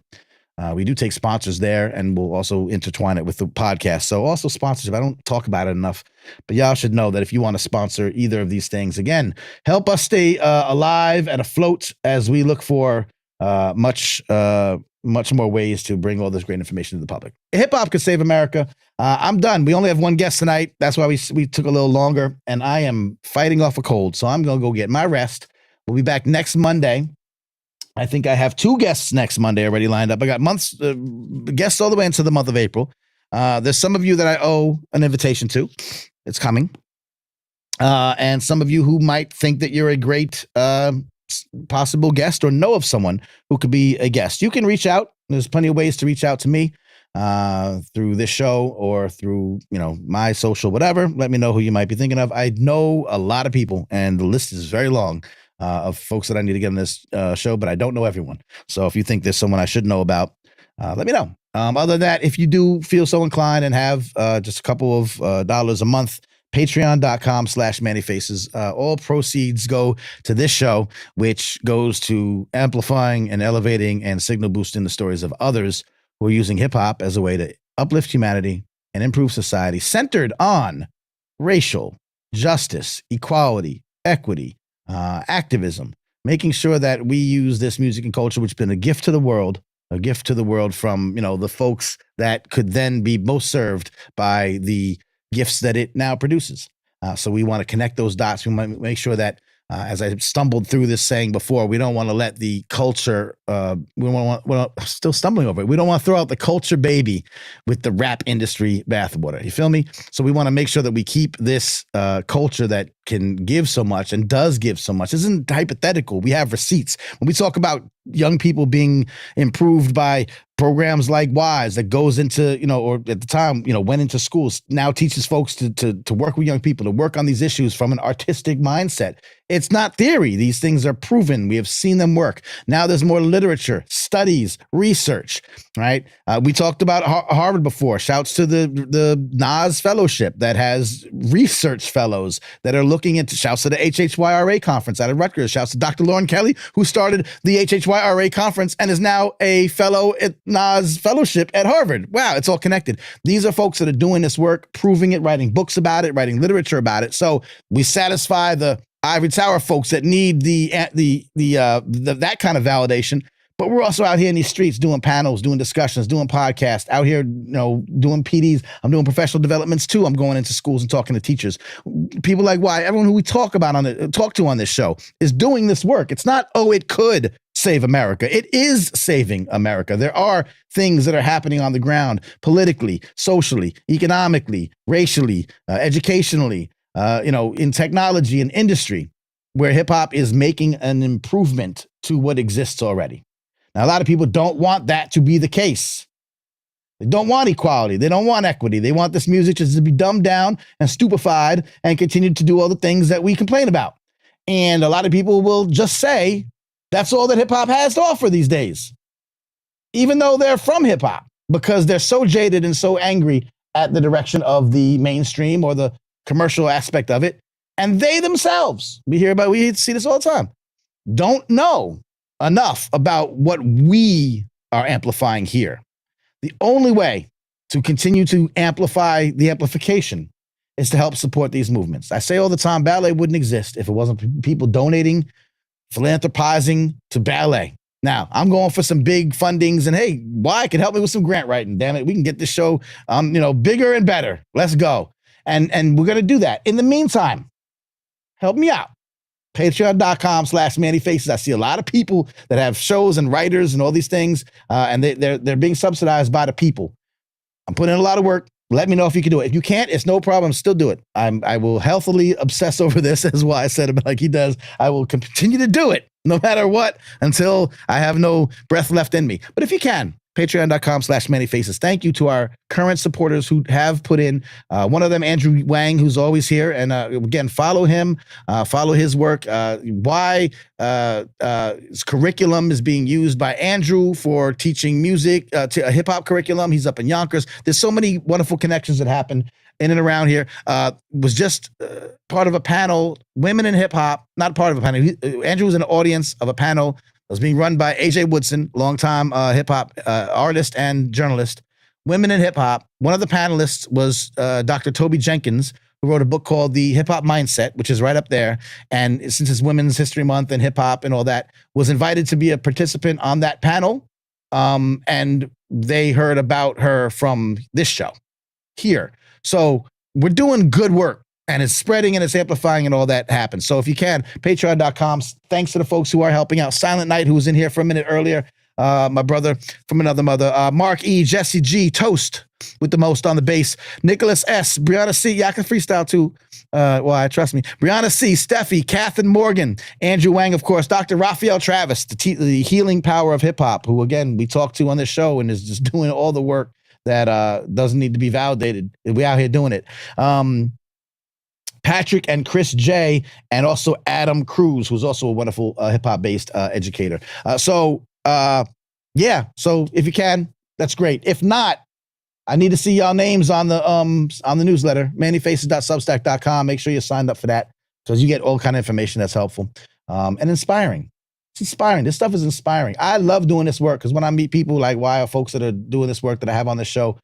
we do take sponsors there, and we'll also intertwine it with the podcast. So also sponsorship. I don't talk about it enough, but y'all should know that if you want to sponsor either of these things, again, help us stay alive and afloat as we look for much more ways to bring all this great information to the public. Hip hop could save America. I'm done. We only have one guest tonight. That's why we took a little longer, and I am fighting off a cold. So I'm going to go get my rest. We'll be back next Monday. I think I have 2 guests next Monday already lined up. I got guests all the way into the month of April. There's some of you that I owe an invitation to. It's coming. And some of you who might think that you're a great possible guest or know of someone who could be a guest. You can reach out. There's plenty of ways to reach out to me through this show or through, my social, whatever. Let me know who you might be thinking of. I know a lot of people, and the list is very long. Of folks that I need to get on this show, but I don't know everyone. So if you think there's someone I should know about, let me know. Other than that, if you do feel so inclined and have just a couple of dollars a month, patreon.com/mannyfaces. All proceeds go to this show, which goes to amplifying and elevating and signal boosting the stories of others who are using hip hop as a way to uplift humanity and improve society, centered on racial justice, equality, equity, activism, making sure that we use this music and culture, which has been a gift to the world from, the folks that could then be most served by the gifts that it now produces. So we want to connect those dots. We want to make sure that, as I stumbled through this saying before, we don't want to let the culture, we're still stumbling over it. We don't want to throw out the culture baby with the rap industry bathwater. You feel me? So we want to make sure that we keep this culture that can give so much and does give so much. This isn't hypothetical. We have receipts. When we talk about young people being improved by programs like WISE that goes into, or at the time, went into schools, now teaches folks to work with young people, to work on these issues from an artistic mindset. It's not theory. These things are proven. We have seen them work. Now there's more literature, studies, research, right? We talked about Harvard before. Shouts to the Nas Fellowship that has research fellows that are looking into, shouts to the HHYRA conference out of Rutgers. Shouts to Dr. Lauren Kelly, who started the HHYRA conference and is now a fellow at Nas Fellowship at Harvard. Wow, it's all connected. These are folks that are doing this work, proving it, writing books about it, writing literature about it. So we satisfy the ivory tower folks that need that kind of validation But we're also out here in these streets doing panels, doing discussions, doing podcasts, out here, doing PDs. I'm doing professional developments too. I'm going into schools and talking to teachers. People like why everyone who we talk to on this show is doing this work. It's not, it could save America. It is saving America. There are things that are happening on the ground politically, socially, economically, racially, educationally, in technology and industry, where hip hop is making an improvement to what exists already. Now, a lot of people don't want that to be the case. They don't want equality. They don't want equity. They want this music just to be dumbed down and stupefied and continue to do all the things that we complain about. And a lot of people will just say that's all that hip hop has to offer these days, even though they're from hip hop, because they're so jaded and so angry at the direction of the mainstream or the commercial aspect of it. And they themselves, we see this all the time, don't know enough about what we are amplifying here. The only way to continue to amplify the amplification is to help support these movements. I say all the time, ballet wouldn't exist if it wasn't people donating, philanthropizing to ballet. Now, I'm going for some big fundings, and hey, why can help me with some grant writing? Damn it, we can get this show, bigger and better. Let's go. And we're going to do that. In the meantime, help me out. Patreon.com/Manny Faces. I see a lot of people that have shows and writers and all these things, and they're being subsidized by the people. I'm putting in a lot of work. Let me know if you can do it. If you can't, it's no problem. Still do it. I will healthily obsess over this, as why I said it like he does. I will continue to do it no matter what until I have no breath left in me. But if you can, Patreon.com/Manny Faces. Thank you to our current supporters who have put in. One of them, Andrew Wang, who's always here. And again, follow him, follow his work. Why his curriculum is being used by Andrew for teaching music, to a hip hop curriculum. He's up in Yonkers. There's so many wonderful connections that happen in and around here. Was just part of a panel, Women in Hip Hop, not part of a panel. Andrew was in the audience of a panel. It was being run by AJ Woodson, longtime hip-hop artist and journalist. Women in Hip-Hop. One of the panelists was Dr. Toby Jenkins, who wrote a book called The Hip-Hop Mindset, which is right up there. And since it's Women's History Month and hip-hop and all that, was invited to be a participant on that panel. And they heard about her from this show here. So we're doing good work. And it's spreading and it's amplifying and all that happens. So if you can, patreon.com. Thanks to the folks who are helping out. Silent Night, who was in here for a minute earlier. My brother from another mother. Mark E, Jesse G, Toast with the most on the bass. Nicholas S, Brianna C. Yeah, I can freestyle too. Trust me. Brianna C, Steffi, Catherine Morgan, Andrew Wang, of course, Dr. Raphael Travis, the healing power of hip hop, who again, we talked to on this show and is just doing all the work that doesn't need to be validated. We out here doing it. Patrick and Chris J, and also Adam Cruz, who's also a wonderful hip-hop based educator. So if you can, that's great. If not, I need to see y'all names on the newsletter, mannyfaces.substack.com. Make sure you're signed up for that because you get all kind of information that's helpful and inspiring. It's inspiring. This stuff is inspiring. I love doing this work because when I meet people like or folks that are doing this work that I have on the show,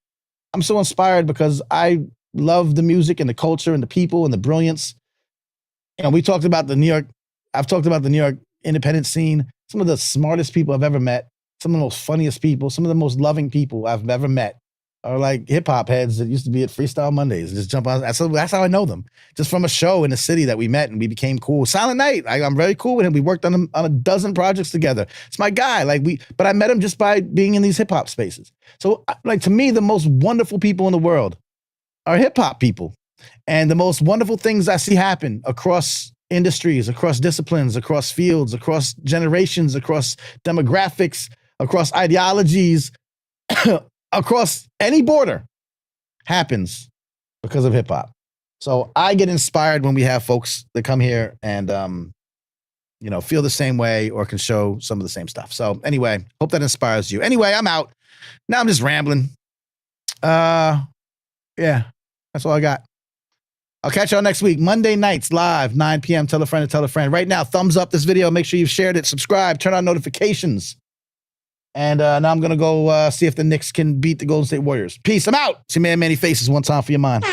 I'm so inspired because I love the music and the culture and the people and the brilliance. We talked about I've talked about the New York independent scene. Some of the smartest people I've ever met, some of the most funniest people, some of the most loving people I've ever met are like hip hop heads that used to be at Freestyle Mondays. Just jump on. That's how I know them. Just from a show in the city that we met and we became cool. Silent Night. I'm very cool with him. We worked on a dozen projects together. It's my guy. But I met him just by being in these hip hop spaces. So to me, the most wonderful people in the world are hip hop people. And the most wonderful things I see happen across industries, across disciplines, across fields, across generations, across demographics, across ideologies, across any border happens because of hip hop. So I get inspired when we have folks that come here and, feel the same way or can show some of the same stuff. So anyway, hope that inspires you. Anyway, I'm out. Now I'm just rambling. Yeah, that's all I got. I'll catch y'all next week. Monday nights live, 9 p.m. Tell a friend to tell a friend. Right now, thumbs up this video. Make sure you've shared it, subscribe, turn on notifications. And now I'm going to go see if the Knicks can beat the Golden State Warriors. Peace. I'm out. See Manny Faces one time for your mind.